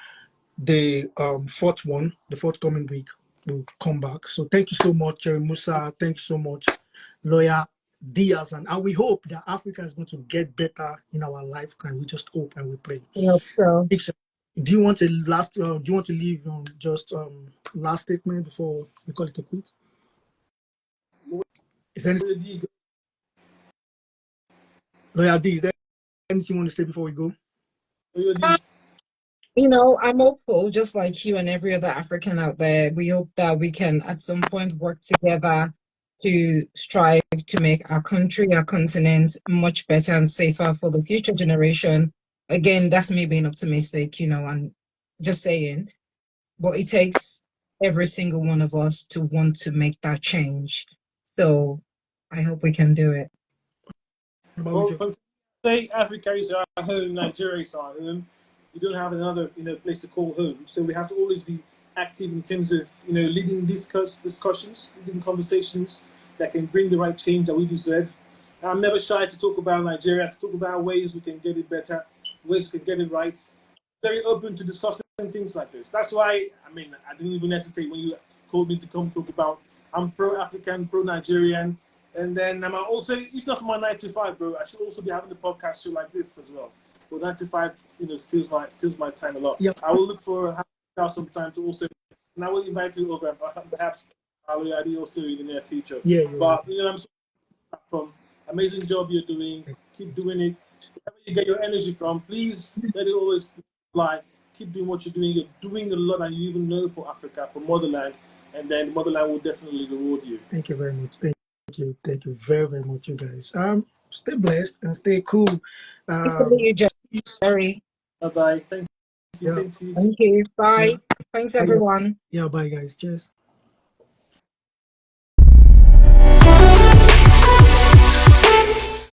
S1: the forthcoming week, will come back. So thank you so much, Jerry Musa. Thank you so much, Lawyer Diaz, and we hope that Africa is going to get better in our lifetime. We just hope and we pray.
S2: Yeah, so.
S1: Do you want to leave just last statement before we call it a quit? Is there Lawyer D, is there anything you want to say before we go?
S2: I'm hopeful, just like you and every other African out there. We hope that we can at some point work together to strive to make our country, our continent much better and safer for the future generation. Again, that's me being optimistic, and just saying. But it takes every single one of us to want to make that change. So I hope we can do it.
S3: Well, say Africa is our home, Nigeria is our home. We don't have another place to call home. So we have to always be active in terms of leading discussions, leading conversations that can bring the right change that we deserve. I'm never shy to talk about Nigeria, to talk about ways we can get it better, ways we can get it right. Very open to discussing things like this. That's why I didn't even hesitate when you called me to come talk about. I'm pro-African, pro-Nigerian, and then I'm also, it's not for my 9 to 5, bro. I should also be having a podcast show like this as well. But 9 to 5, steals my time a lot. Yep. I will look for some time to also, and I will invite you over, perhaps I'll also in the near future.
S1: Yeah.
S3: But I'm so from amazing job you're doing. Keep doing it. Wherever you get your energy from, please let it always fly. Keep doing what you're doing. You're doing a lot, and you even know for Africa, for motherland, and then motherland will definitely reward you.
S1: Thank you very much. Thank you very, very much, you guys. Stay blessed and stay cool.
S2: You, Jerry.
S3: Bye-bye. Thank you.
S2: Thank you. Bye. Thanks, everyone.
S1: Yeah, bye, guys. Cheers.